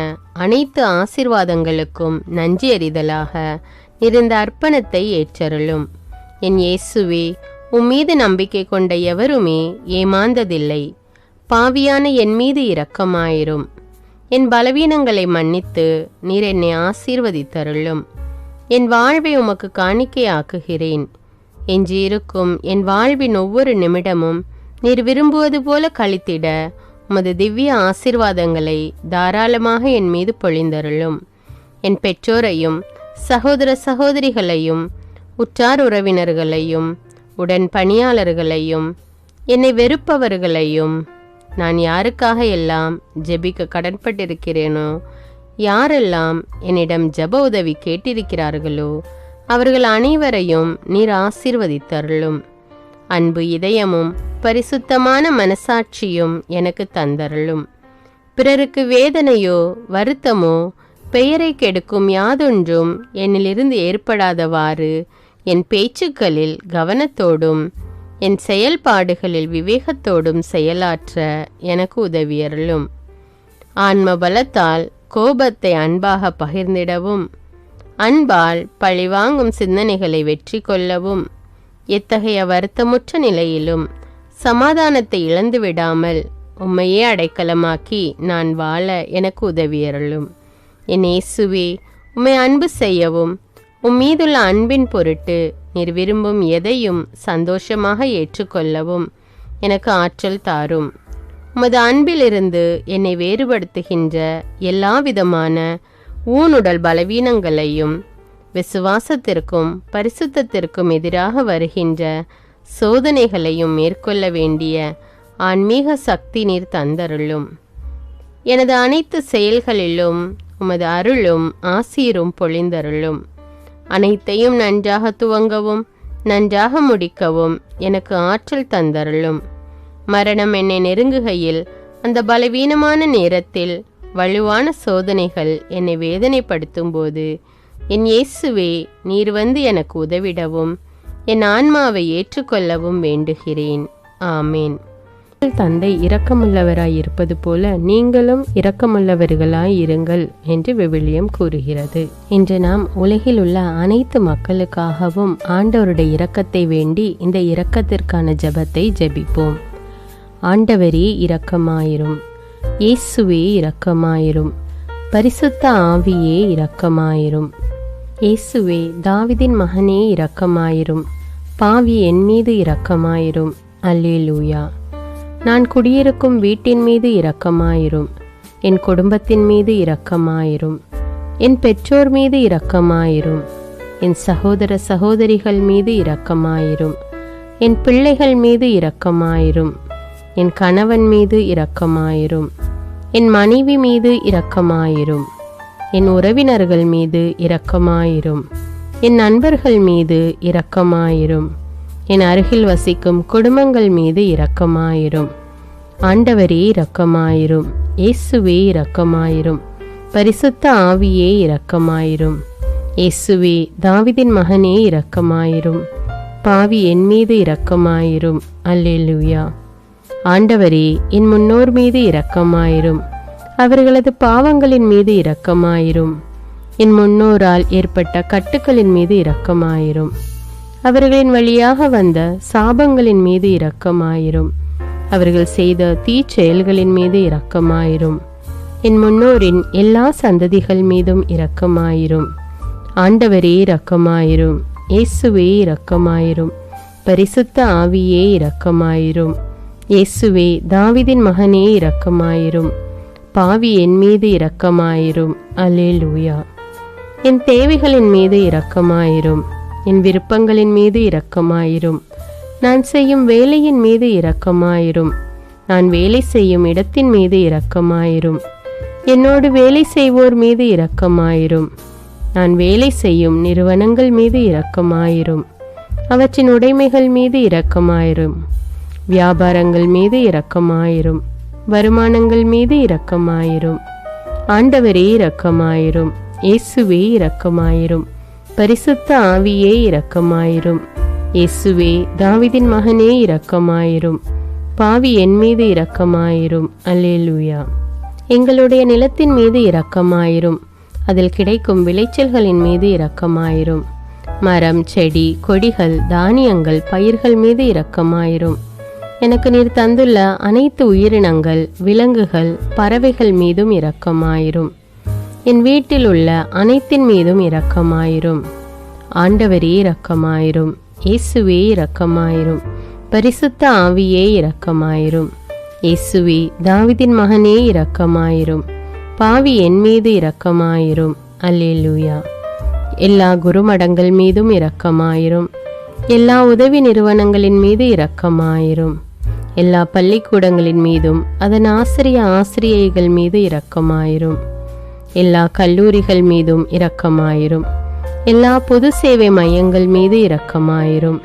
அனைத்து ஆசீர்வாதங்களுக்கும் நன்றி அறிதலாக நீர் இந்த அர்ப்பணத்தை ஏற்றருளும். என் இயேசுவே, உம்மீது நம்பிக்கை கொண்ட எவருமே ஏமாந்ததில்லை. பாவியான என் மீது இரக்கமாயிரும். என் பலவீனங்களை மன்னித்து நீர் என்னை ஆசீர்வதித்தருளும். என் வாழ்வை உமக்கு காணிக்கையாக்குகிறேன். எஞ்சியிருக்கும் என் வாழ்வின் ஒவ்வொரு நிமிடமும் நீர் விரும்புவது போல கழித்திட உமது திவ்ய ஆசீர்வாதங்களை தாராளமாக என் மீது பொழிந்தருளும். என் பெற்றோரையும் சகோதர சகோதரிகளையும் உற்றார் உறவினர்களையும் உடன் பணியாளர்களையும் என்னை வெறுப்பவர்களையும் நான் யாருக்காக எல்லாம் ஜெபிக்க கடன்பட்டிருக்கிறேனோ, யாரெல்லாம் என்னிடம் ஜெப உதவி கேட்டிருக்கிறார்களோ அவர்கள் அனைவரையும் நீர் ஆசீர்வதித்தருளும். அன்பு இதயமும் பரிசுத்தமான மனசாட்சியும் எனக்கு தந்தருளும். பிறருக்கு வேதனையோ வருத்தமோ பெயரை கெடுக்கும் யாதொன்றும் என்னிலிருந்து ஏற்படாதவாறு என் பேச்சுக்களில் கவனத்தோடும் என் செயல்பாடுகளில் விவேகத்தோடும் செயலாற்ற எனக்கு உதவியருளும். ஆன்ம பலத்தால் கோபத்தை அன்பாக பகிர்ந்திடவும், அன்பால் பழிவாங்கும் சிந்தனைகளை வெற்றி கொள்ளவும், எத்தகைய வருத்தமுற்ற நிலையிலும் சமாதானத்தை இழந்து விடாமல் உம்மையே அடைக்கலமாக்கி நான் வாழ எனக்கு உதவியருளும். என் இயேசுவே, உம்மை அன்பு செய்யவும் உம்மீதுள்ள அன்பின் பொருட்டு நீர் விரும்பும் எதையும் சந்தோஷமாக ஏற்றுக்கொள்ளவும் எனக்கு ஆற்றல் தாரும். உமது அன்பிலிருந்து என்னை வேறுபடுத்துகின்ற எல்லா விதமான ஊனுடல் பலவீனங்களையும் விசுவாசத்திற்கும் பரிசுத்தத்திற்கும் எதிராக வருகின்ற சோதனைகளையும் மேற்கொள்ள வேண்டிய ஆன்மீக சக்தி நீர் தந்தருளும். எனது அனைத்து செயல்களிலும் உமது அருளும் ஆசீரும் பொழிந்தருளும். அனைத்தையும் நன்றாக துவங்கவும் நன்றாக முடிக்கவும் எனக்கு ஆற்றல் தந்தருளும். மரணம் என்னை நெருங்குகையில் அந்த பலவீனமான நேரத்தில் வலுவான சோதனைகள் என்னை வேதனைப்படுத்தும் போது என் இயேசுவே, நீர் வந்து எனக்கு உதவிடவும் என் ஆன்மாவை ஏற்றுக்கொள்ளவும் வேண்டுகிறேன். ஆமேன். தந்தை இரக்கமுள்ளவராய் இருப்பது போல நீங்களும் இரக்கமுள்ளவர்களாய் இருங்கள் என்று விவிலியம் கூறுகிறது. இன்று நாம் உலகில் உள்ள அனைத்து மக்களுக்காகவும் ஆண்டவருடைய இரக்கத்தை வேண்டி இந்த இரக்கத்திற்கான ஜெபத்தை ஜெபிப்போம். ஆண்டவரே இரக்கமாயிரும். இயேசுவே இரக்கமாயிரும். பரிசுத்த ஆவியே இரக்கமாயிரும். இயேசுவே, தாவீதின் மகனே இரக்கமாயிரும். பாவி என் மீது இரக்கமாயிரும். அல்லேலூயா. நான் குடியிருக்கும் வீட்டின் மீது இரக்கமாயிரும். என் குடும்பத்தின் மீது இரக்கமாயிரும். என் பெற்றோர் மீது இரக்கமாயிரும். என் சகோதர சகோதரிகள் மீது இரக்கமாயிரும். என் பிள்ளைகள் மீது இரக்கமாயிரும். என் கணவன் மீது இரக்கமாயிரும். என் மனைவி மீது இரக்கமாயிரும். என் உறவினர்கள் மீது இரக்கமாயிரும். என் நண்பர்கள் மீது இரக்கமாயிரும். என் அருகில் வசிக்கும் குடும்பங்கள் மீது இரக்கமாயிரும். ஆண்டவரே இரக்கமாயிரும். இயேசுவே இரக்கமாயிரும். பரிசுத்த ஆவியே இரக்கமாயிரும். இயேசுவே, தாவீதின் மகனே இரக்கமாயிரும். பாவி என் மீது இரக்கமாயிரும். அல்லேலூயா. ஆண்டவரே, என் முன்னோர் மீது இரக்கமாயிரும். அவர்களது பாவங்களின் மீது இரக்கமாயிரும். என் முன்னோரால் ஏற்பட்ட கட்டுக்களின் மீது இரக்கமாயிரும். அவர்களின் வழியாக வந்த சாபங்களின் மீது இரக்கமாயிரும். அவர்கள் செய்த தீச்செயல்களின் மீது இரக்கமாயிரும். என் முன்னோரின் எல்லா சந்ததிகள் மீதும் இரக்கமாயிரும். ஆண்டவரே இரக்கமாயிரும். இயேசுவே இரக்கமாயிரும். பரிசுத்த ஆவியே இரக்கமாயிரும். இயேசுவே, தாவீதின் மகனே இரக்கமாயிரும். பாவி என் மீது இரக்கமாயிரும். அல்லேலூயா. என் தேவைகளின் மீது இரக்கமாயிரும். என் விருப்பங்களின் மீது இரக்கமாயிரும். நான் செய்யும் வேலையின் மீது இரக்கமாயிரும். நான் வேலை செய்யும் இடத்தின் மீது இரக்கமாயிரும். என்னோடு வேலை செய்வோர் மீது இரக்கமாயிரும். நான் வேலை செய்யும் நிறுவனங்கள் மீது இரக்கமாயிரும். அவற்றின் உடைமைகள் மீது இரக்கமாயிரும். வியாபாரங்கள் மீது இரக்கமாயிரும். வருமானங்கள் மீது இரக்கமாயிரும். ஆண்டவரே இரக்கமாயிரும். இயேசுவே இரக்கமாயிரும். பரிசுத்த ஆவியே இரக்கமாயிரும். இயேசுவே, தாவீதின் மகனே இரக்கமாயிரும். பாவி என் மீது இரக்கமாயிரும். அல்லேலூயா. எங்களுடைய நிலத்தின் மீது இரக்கமாயிரும். அதில் கிடைக்கும் விளைச்சல்களின் மீது இரக்கமாயிரும். மரம், செடி, கொடிகள், தானியங்கள், பயிர்கள் மீது இரக்கமாயிரும். எனக்கு நீர் தந்துள்ள அனைத்து உயிரினங்கள், விலங்குகள், பறவைகள் மீதும் இரக்கமாயிரும். என் வீட்டில் உள்ள அனைத்தின் மீதும் இரக்கமாயிரும். ஆண்டவரே இரக்கமாயிரும். இயேசுவே இரக்கமாயிரும். பரிசுத்த ஆவியே இரக்கமாயிரும். இயேசுவே தாவீதின் மகனே இரக்கமாயிரும். பாவி என் மீது இரக்கமாயிரும். அல்லேலூயா. எல்லா குருமடங்கள் மீதும் இரக்கமாயிரும். எல்லா உதவி நிறுவனங்களின் மீது இரக்கமாயிரும். எல்லா பள்ளிக்கூடங்களின் மீதும் அதன் ஆசிரியைகள் மீது இரக்கமாயிரும். எல்லா கல்லூரிகள் மீதும் இரக்கமாயிரும். எல்லா பொது சேவை மையங்கள் மீது இரக்கமாயிரும்.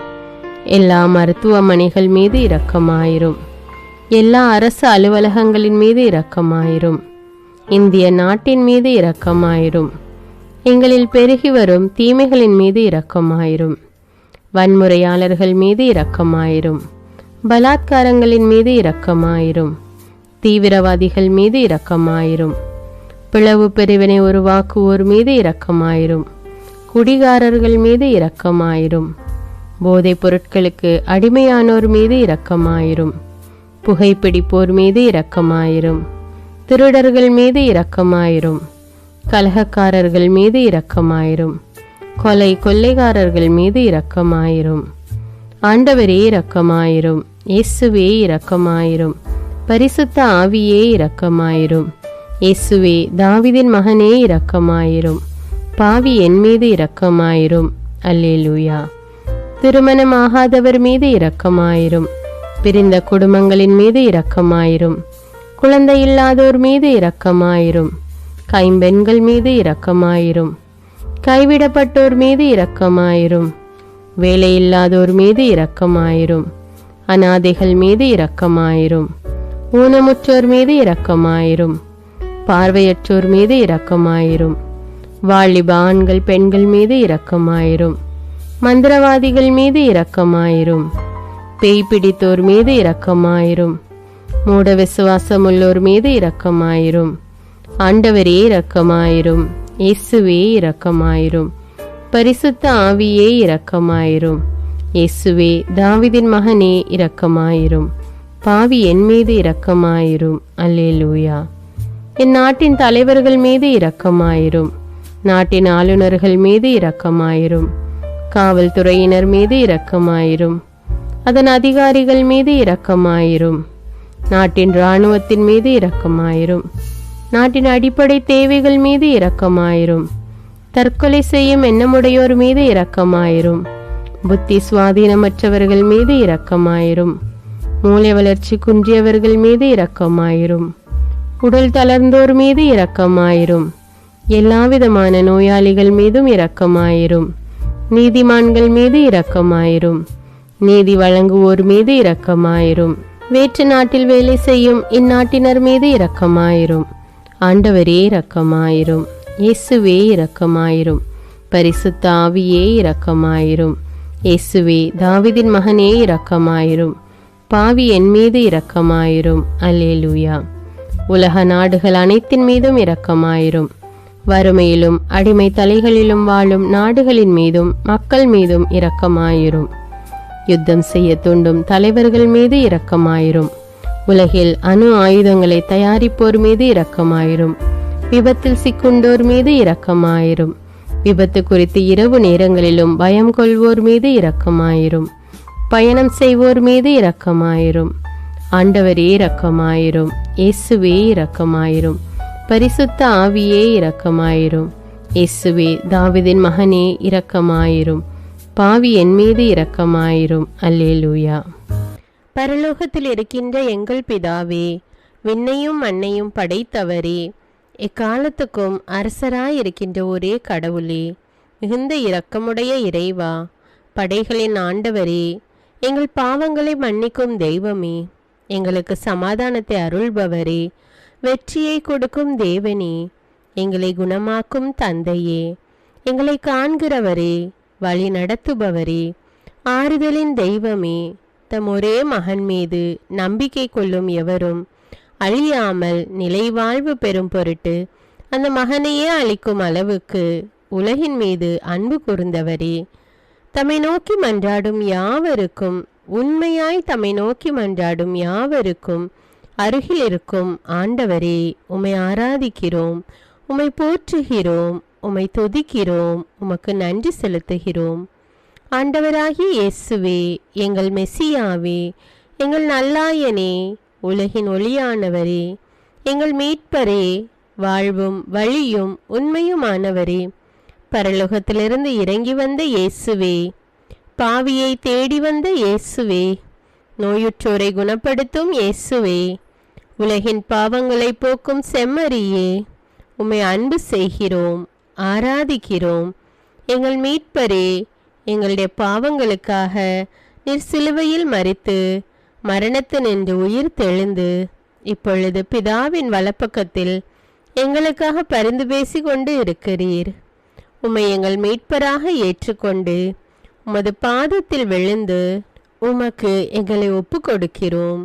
எல்லா மருத்துவமனைகள் மீது இரக்கமாயிரும். எல்லா அரசு அலுவலகங்களின் மீது இரக்கமாயிரும். இந்திய நாட்டின் மீது இரக்கமாயிரும். எங்களில் பெருகி வரும் தீமைகளின் மீது இரக்கமாயிரும். வன்முறையாளர்கள் மீது இரக்கமாயிரும். பலாத்காரங்களின் மீது இரக்கமாயிரும். தீவிரவாதிகள் மீது இரக்கமாயிரும். பிளவு பிரிவினை உருவாக்குவோர் மீது இரக்கமாயிரும். குடிகாரர்கள் மீது இரக்கமாயிரும். போதைப் பொருட்களுக்கு அடிமையானோர் மீது இரக்கமாயிரும். புகைப்பிடிப்போர் மீது இரக்கமாயிரும். திருடர்கள் மீது இரக்கமாயிரும். கலகக்காரர்கள் மீது இரக்கமாயிரும். கொள்ளைக்காரர்கள் மீது இரக்கமாயிரும். ஆண்டவரே இரக்கமாயிரும். இயேசுவே இரக்கமாயிரும். பரிசுத்த ஆவியே இரக்கமாயிரும். இயேசுவே தாவீதின் மகனே இரக்கமாயிரும். பாவி என் மீது இரக்கமாயிரும். அல்லேலூயா. திருமணமாகாதவர் மீது இரக்கமாயிரும். பிரிந்த குடும்பங்களின் மீது இரக்கமாயிரும். குழந்தை இல்லாதோர் மீது இரக்கமாயிரும். கைம்பெண்கள் மீது இரக்கமாயிரும். கைவிடப்பட்டோர் மீது இரக்கமாயிரும். வேலையில்லாதோர் மீது இரக்கமாயிரும். அநாதைகள் மீது இரக்கமாயிரும். ஊனமுற்றோர் மீது இரக்கமாயிரும். பார்வையற்றோர் மீது இரக்கமாயிரும். வாலிப ஆண்கள் பெண்கள் மீது இரக்கமாயிரும். மந்திரவாதிகள் மீது இரக்கமாயிரும். பேய் பிடித்தோர் மீது இரக்கமாயிரும். மூட விசுவாசம் உள்ளோர் மீது இரக்கமாயிரும். ஆண்டவரே இரக்கமாயிரும். இயேசுவே இரக்கமாயிரும். பரிசுத்த ஆவியே இரக்கமாயிரும். இயேசுவே தாவீதின் மகனே இரக்கமாயிரும். பாவி என் மீது இரக்கமாயிரும். அல்லேலூயா. என் நாட்டின் தலைவர்கள் மீது இரக்கமாயிரும். நாட்டின் ஆளுநர்கள் மீது இரக்கமாயிரும். காவல்துறையினர் மீது இரக்கமாயிரும். அதன் அதிகாரிகள் மீது இரக்கமாயிரும். நாட்டின் இராணுவத்தின் மீது இரக்கமாயிரும். நாட்டின் அடிப்படை தேவைகள் மீது இரக்கமாயிரும். தற்கொலை செய்யும் எண்ணமுடையோர் மீது இரக்கமாயிரும். புத்தி சுவாதீனமற்றவர்கள் மீது இரக்கமாயிரும். மூளை வளர்ச்சி குன்றியவர்கள் மீது இரக்கமாயிரும். உடல் தளர்ந்தோர் மீது இரக்கமாயிரும். எல்லாவிதமான நோயாளிகள் மீதும் இரக்கமாயிரும். நீதிமான்கள் மீது இரக்கமாயிரும். நீதி வழங்குவோர் மீது இரக்கமாயிரும். வேற்று நாட்டில் வேலை செய்யும் இந்நாட்டினர் மீது இரக்கமாயிரும். ஆண்டவரே இரக்கமாயிரும். இயேசுவே இரக்கமாயிரும். பரிசுத்த ஆவியே இரக்கமாயிரும். இயேசுவே தாவீதின் மகனே இரக்கமாயிரும். பாவி என் மீது இரக்கமாயிரும். அல்லேலூயா. உலக நாடுகள் அனைத்தின் மீதும் இரக்கமாயிரும். வறுமையிலும் அடிமை தலைகளிலும் வாழும் நாடுகளின் மீதும் மக்கள் மீதும் இரக்கமாயிரும். யுத்தம் செய்ய தூண்டும் தலைவர்கள் மீது இரக்கமாயிரும். உலகில் அணு ஆயுதங்களை தயாரிப்போர் மீது இரக்கமாயிரும். விபத்தில் சிக்குண்டோர் மீது இரக்கமாயிரும். விபத்து குறித்து இரவு நேரங்களிலும் பயம் கொள்வோர் மீது இரக்கமாயிரும். பயணம் செய்வோர் மீது இரக்கமாயிரும். ஆண்டவரே இரக்கமாயிரும். இயேசுவே இரக்கமாயிரும். பரிசுத்த ஆவியே இரக்கமாயிரும். இயேசுவே தாவீதின் மகனே இரக்கமாயிரும். பாவி என் மீது இரக்கமாயிரும். அல்லேலூயா. பரலோகத்தில் இருக்கின்ற எங்கள் பிதாவே, விண்ணையும் மண்ணையும் படைத்தவரே, எக்காலத்துக்கும் அரசராயிருக்கின்ற ஒரே கடவுளே, மிகுந்த இரக்கமுடைய இறைவா, படைகளின் ஆண்டவரே, எங்கள் பாவங்களை மன்னிக்கும் தெய்வமே, எங்களுக்கு சமாதானத்தை அருள்பவரே, வெற்றியை கொடுக்கும் தேவனே, எங்களை குணமாக்கும் தந்தையே, எங்களை காண்கிறவரே, வழி நடத்துபவரே, ஆறுதலின் தெய்வமே, தம் ஒரே மகன் மீது நம்பிக்கை கொள்ளும் எவரும் அழியாமல் நிலைவாழ்வு பெறும் பொருட்டு அந்த மகனையே அளிக்கும் அளவுக்கு உலகின் மீது அன்பு கூர்ந்தவரே, தம்மை நோக்கி மன்றாடும் யாவருக்கும் உண்மையாய் தம்மை நோக்கி மன்றாடும் யாவருக்கும் அருகில் இருக்கும் ஆண்டவரே, உம்மை ஆராதிக்கிறோம், உம்மை போற்றுகிறோம், உம்மை துதிக்கிறோம், உமக்கு நன்றி செலுத்துகிறோம். ஆண்டவராகிய இயேசுவே, எங்கள் மெசியாவே, எங்கள் நல்லாயனே, உலகின் ஒளியானவரே, எங்கள் மீட்பரே, வாழ்வும் வழியும் உண்மையுமானவரே, பரலோகத்திலிருந்து இறங்கி வந்த இயேசுவே, பாவியை தேடி வந்த இயேசுவே, நோயுற்றோரை குணப்படுத்தும் இயேசுவே, உலகின் பாவங்களை போக்கும் செம்மறியே, உம்மை அன்பு செய்கிறோம், ஆராதிக்கிறோம். எங்கள் மீட்பரே, எங்களுடைய பாவங்களுக்காக நீர் சிலுவையில் மரித்து மரணத்தினின்று உயிர் தெழுந்து இப்பொழுது பிதாவின் வலப்பக்கத்தில் எங்களுக்காக பரிந்து பேசி கொண்டு இருக்கிறீர். உம்மை எங்கள் மீட்பராக ஏற்றுக்கொண்டு உமது பாதத்தில் விழுந்து உமக்கு எங்களை ஒப்பு கொடுக்கிறோம்.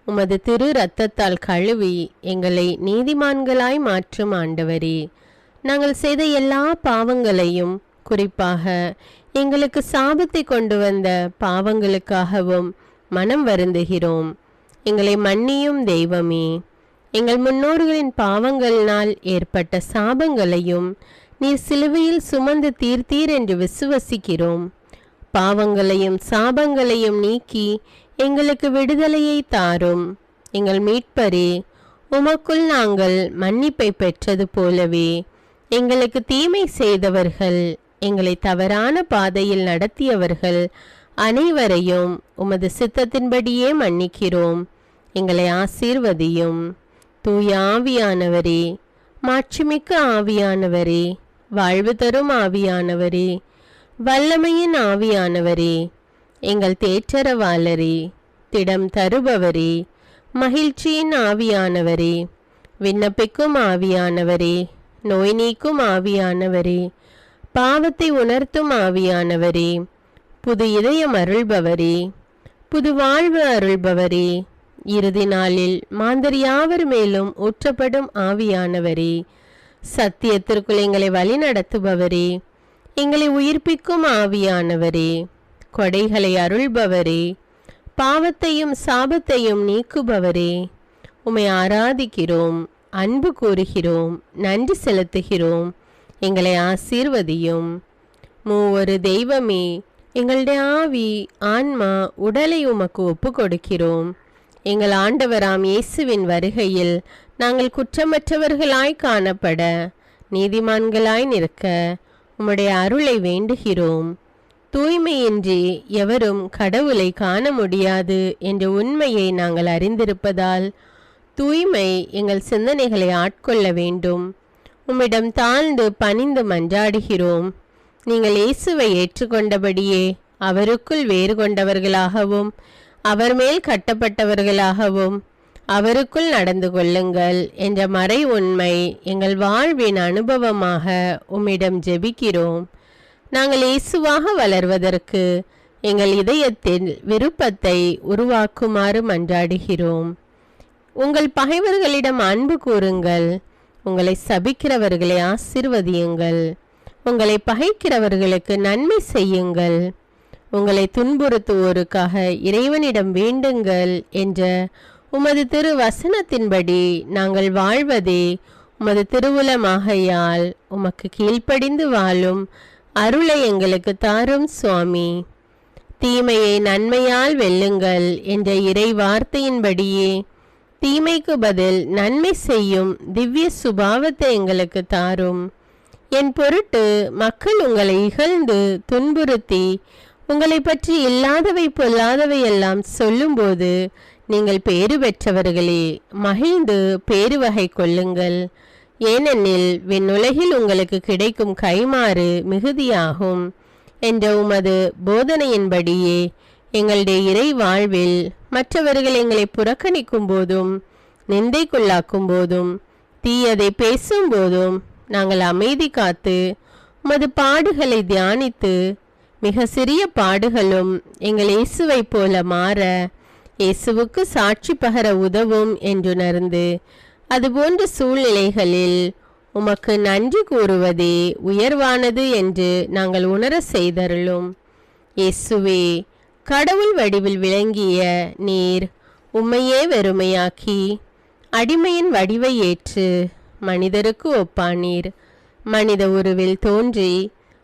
உமது திரு இரத்தத்தால் கழுவி எங்களை நீதிமான்களாய் மாற்றும் ஆண்டவரே, நாங்கள் செய்த எல்லா பாவங்களையும், குறிப்பாக எங்களுக்கு சாபத்தை கொண்டு வந்த பாவங்களுக்காகவும் மனம் வருந்துகிறோம். எங்களை மன்னியும் தெய்வமே. எங்கள் முன்னோர்களின் பாவங்களினால் ஏற்பட்ட சாபங்களையும் நீர் சிலுவையில் சுமந்து தீர்த்தீர் என்று விசுவசிக்கிறோம். பாவங்களையும் சாபங்களையும் நீக்கி எங்களுக்கு விடுதலையை தாரும். எங்கள் மீட்பரே, உமக்குள் நாங்கள் மன்னிப்பை பெற்றது போலவே எங்களுக்கு தீமை செய்தவர்கள், எங்களை தவறான பாதையில் நடத்தியவர்கள் அனைவரையும் உமது சித்தத்தின்படியே மன்னிக்கிறோம். எங்களை ஆசீர்வதியும். தூய ஆவியானவரே, மாட்சிமிக்க ஆவியானவரே, வாழ்வு தரும் ஆவியானவரே, வல்லமையின் ஆவியானவரே, எங்கள் தேற்றரவாளரே, திடம் தருபவரே, மகிழ்ச்சியின் ஆவியானவரே, விண்ணப்பிக்கும் ஆவியானவரே, நோய் நீக்கும் ஆவியானவரே, பாவத்தை உணர்த்தும் ஆவியானவரே, புது இதயம் அருள்பவரே, புது வாழ்வு அருள்பவரே, இறுதி நாளில் மாந்தர் யாவர் மேலும் ஊற்றப்படும் ஆவியானவரே, சத்தியத்திற்குள் எங்களை வழி நடத்துபவரே, எங்களை உயிர்ப்பிக்கும் ஆவியானவரே, கொடைகளை அருள்பவரே, பாவத்தையும் சாபத்தையும் நீக்குபவரே, உம்மை ஆராதிக்கிறோம், அன்பு கூறுகிறோம், நன்றி செலுத்துகிறோம். எங்களை ஆசீர்வதியும். மூவொரு தெய்வமே, எங்களுடைய ஆவி, ஆன்மா, உடலை உமக்கு ஒப்பு கொடுக்கிறோம். எங்கள் ஆண்டவராம் இயேசுவின் வருகையில் நாங்கள் குற்றமற்றவர்களாய் காணப்பட, நீதிமான்களாய் நிற்க உம்முடைய அருளை வேண்டுகிறோம். தூய்மையின்றி எவரும் கடவுளை காண முடியாது என்ற உண்மையை நாங்கள் அறிந்திருப்பதால் தூய்மை எங்கள் சிந்தனைகளை ஆட்கொள்ள வேண்டும். உம்மிடம் தாழ்ந்து பணிந்து மன்றாடுகிறோம். நீங்கள் இயேசுவை ஏற்றுக்கொண்டபடியே அவருக்குள் வேறு கொண்டவர்களாகவும் அவர் மேல் கட்டப்பட்டவர்களாகவும் அவருக்குள் நடந்து கொள்ளுங்கள் என்ற மறை உண்மை எங்கள் வாழ்வின் அனுபவமாக உம்மிடம் ஜெபிக்கிறோம். நாங்கள் இயேசுவாக வளர்வதற்கு எங்கள் இதயத்தில் விருப்பத்தை உருவாக்குமாறு மன்றாடுகிறோம். உங்கள் பகைவர்களிடம் அன்பு கூறுங்கள், உங்களை சபிக்கிறவர்களை ஆசீர்வதியுங்கள், உங்களை பகைக்கிறவர்களுக்கு நன்மை செய்யுங்கள், உங்களை துன்புறுத்துவோருக்காக இறைவனிடம் வேண்டுங்கள் என்ற உமது திரு வசனத்தின்படி நாங்கள் வாழ்வதே உமது திருவுலமாகையால் உமக்கு கீழ்ப்படிந்து வாழும் அருளை எங்களுக்கு தாரும் சுவாமி. தீமையை நன்மையால் வெல்லுங்கள் என்ற இறை வார்த்தையின்படியே தீமைக்கு பதில் நன்மை செய்யும் திவ்ய சுபாவத்தை எங்களுக்கு தாரும். என் பொருட்டு மக்கள் உங்களை இகழ்ந்து துன்புறுத்தி உங்களை பற்றி இல்லாதவை பொல்லாதவை எல்லாம் சொல்லும்போது நீங்கள் பேறு பெற்றவர்களே, மகிழ்ந்து பேறு வகை கொள்ளுங்கள். ஏனெனில் விண்ணுலகில் உங்களுக்கு கிடைக்கும் கைமாறு மிகுதியாகும் என்ற உமது போதனையின்படியே எங்களுடைய இறை வாழ்வில் மற்றவர்கள் எங்களை புறக்கணிக்கும் போதும் நிந்தைக்குள்ளாக்கும் போதும் தீயதை பேசும்போதும் நாங்கள் அமைதி காத்து உமது பாடுகளை தியானித்து மிக சிறிய பாடுகளும் எங்கள் இயேசுவை போல மாற இயேசுவுக்கு சாட்சி பகர உதவும் என்றுணர்ந்து அதுபோன்ற சூழ்நிலைகளில் உமக்கு நன்றி கூறுவதே உயர்வானது என்று நாங்கள் உணர செய்தருளும். இயேசுவே, கடவுள் வடிவில் விளங்கிய நீர் உம்மையே வெறுமையாக்கி அடிமையின் வடிவை ஏற்று மனிதருக்கு ஒப்பானீர். மனித உருவில் தோன்றி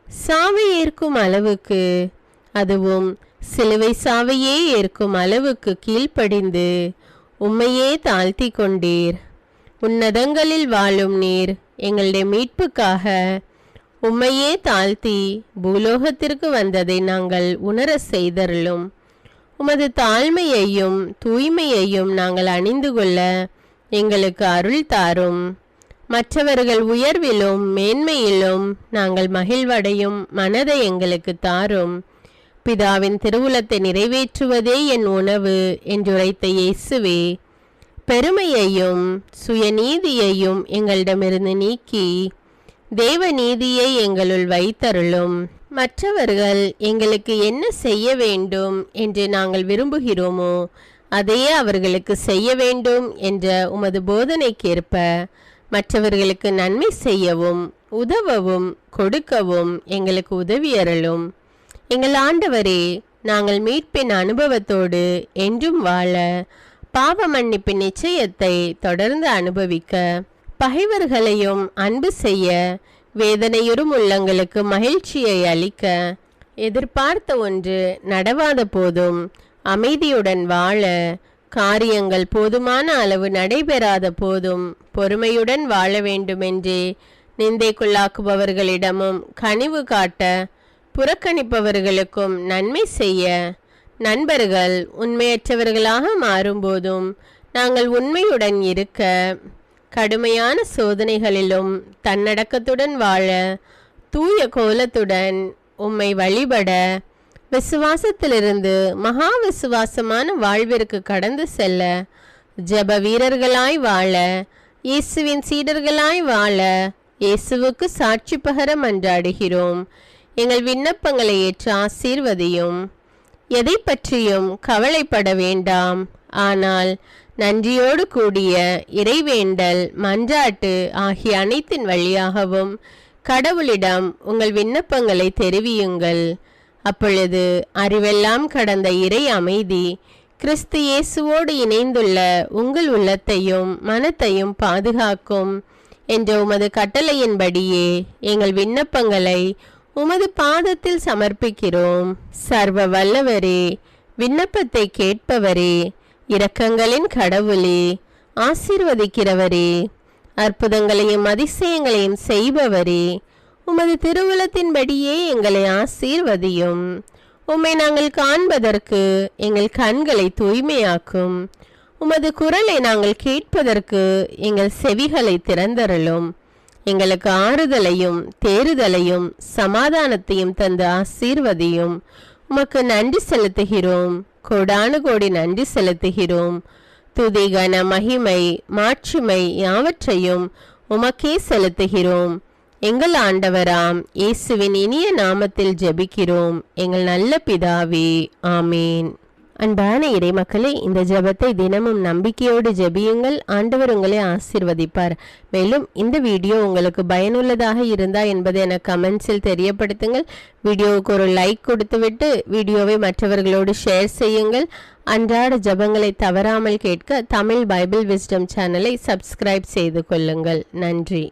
சாவை ஏற்கும் அளவுக்கு, அதுவும் சிலுவை சாவையே ஏற்கும் அளவுக்கு கீழ்ப்படிந்து உம்மையே தாழ்த்தி கொண்டீர். உன்னதங்களில் வாழும் நீர் எங்களுடைய மீட்புக்காக உம்மையே தாழ்த்தி பூலோகத்திற்கு வந்ததை நாங்கள் உணர செய்தருளும். உமது தாழ்மையையும் தூய்மையையும் நாங்கள் அணிந்து கொள்ள எங்களுக்கு அருள் தாரும். மற்றவர்கள் உயர்விலும் மேன்மையிலும் நாங்கள் மகிழ்வடையும் மனதை எங்களுக்கு தாரும். பிதாவின் திருவுளத்தை நிறைவேற்றுவதே என் உணவு என்றுரைத்த இயேசுவே, பெருமையையும் சுயநீதியையும் எங்களிடமிருந்து நீக்கி தேவ நீதியை எங்களுள் வைத்தருளும். மற்றவர்கள் எங்களுக்கு என்ன செய்ய வேண்டும் என்று நாங்கள் விரும்புகிறோமோ அதையே அவர்களுக்கு செய்ய வேண்டும் என்ற உமது போதனைக்கேற்ப மற்றவர்களுக்கு நன்மை செய்யவும் உதவவும் கொடுக்கவும் எங்களுக்கு உதவியருளும். எங்கள் ஆண்டவரே, நாங்கள் மீட்பின் அனுபவத்தோடு என்றும் வாழ, பாவ மன்னிப்பின் நிச்சயத்தை தொடர்ந்து அனுபவிக்க, பகைவர்களையும் அன்பு செய்ய, வேதனையுறும் உள்ளங்களுக்கு மகிழ்ச்சியை அளிக்க, எதிர்பார்த்த ஒன்று நடவாத போதும் அமைதியுடன் வாழ, காரியங்கள் போதுமான அளவு நடைபெறாத போதும் பொறுமையுடன் வாழ வேண்டுமென்றே நிந்தைக்குள்ளாக்குபவர்களிடமும் கனிவு காட்ட, புறக்கணிப்பவர்களுக்கும் நன்மை செய்ய, நண்பர்கள் உண்மையற்றவர்களாக மாறும்போதும் நாங்கள் உண்மையுடன் இருக்க, கடுமையான சோதனைகளிலும் தன்னடக்கத்துடன் வாழ, தூய கோலத்துடன் உம்மை வழிபட, விசுவாசத்திலிருந்து மகா விசுவாசமான வாழ்விற்கு கடந்து செல்ல, ஜெப வீரர்களாய் வாழ, இயேசுவின் சீடர்களாய் வாழ, இயேசுவுக்கு சாட்சி பகர மன்றாடுகிறோம். எங்கள் விண்ணப்பங்களை ஏற்று ஆசீர்வதியும். எதை பற்றியும் கவலைப்பட வேண்டாம். ஆனால் நன்றியோடு கூடிய இறைவேண்டல், மன்றாட்டு ஆகிய அனைத்தின் வழியாகவும் கடவுளிடம் உங்கள் விண்ணப்பங்களை தெரிவியுங்கள். அப்பொழுது அறிவெல்லாம் கடந்த இறை அமைதி கிறிஸ்து இயேசுவோடு இணைந்துள்ள உங்கள் உள்ளத்தையும் மனத்தையும் பாதுகாக்கும் என்ற உமது கட்டளையின்படியே எங்கள் விண்ணப்பங்களை உமது பாதத்தில் சமர்ப்பிக்கிறோம். சர்வ வல்லவரே, விண்ணப்பத்தை கேட்பவரே, இரக்கங்களின் கடவுளே, ஆசீர்வதிக்கிறவரே, அற்புதங்களையும் அதிசயங்களையும் செய்பவரே, உமது திருவுளத்தின்படியே எங்களை ஆசீர்வதியும். உம்மை நாங்கள் காண்பதற்கு எங்கள் கண்களை தூய்மையாக்கும். உமது குரலை நாங்கள் கேட்பதற்கு எங்கள் செவிகளை திறந்தருளும். எங்களுக்கு ஆறுதலையும் தேறுதலையும் சமாதானத்தையும் தந்து ஆசீர்வதியும். உமக்கு நன்றி செலுத்துகிறோம், கோடானு கோடி நன்றி செலுத்துகிறோம். துதி கன மகிமை மாட்சிமை யாவற்றையும் உமக்கே செலுத்துகிறோம். எங்கள் ஆண்டவராம் இயேசுவின் இனிய நாமத்தில் ஜெபிக்கிறோம் எங்கள் நல்ல பிதாவே, ஆமேன். அன்பான இறை மக்களே, இந்த ஜெபத்தை தினமும் நம்பிக்கையோடு ஜெபியுங்கள். ஆண்டவர் உங்களை ஆசீர்வதிப்பார். மேலும் இந்த வீடியோ உங்களுக்கு பயனுள்ளதாக இருந்தா என்பதை எனக்கு கமெண்ட்ஸில் தெரியப்படுத்துங்கள். வீடியோவுக்கு ஒரு லைக் கொடுத்துவிட்டு வீடியோவை மற்றவர்களோடு ஷேர் செய்யுங்கள். அன்றாட ஜெபங்களை தவறாமல் கேட்க தமிழ் பைபிள் விஸ்டம் சேனலை சப்ஸ்கிரைப் செய்து கொள்ளுங்கள். நன்றி.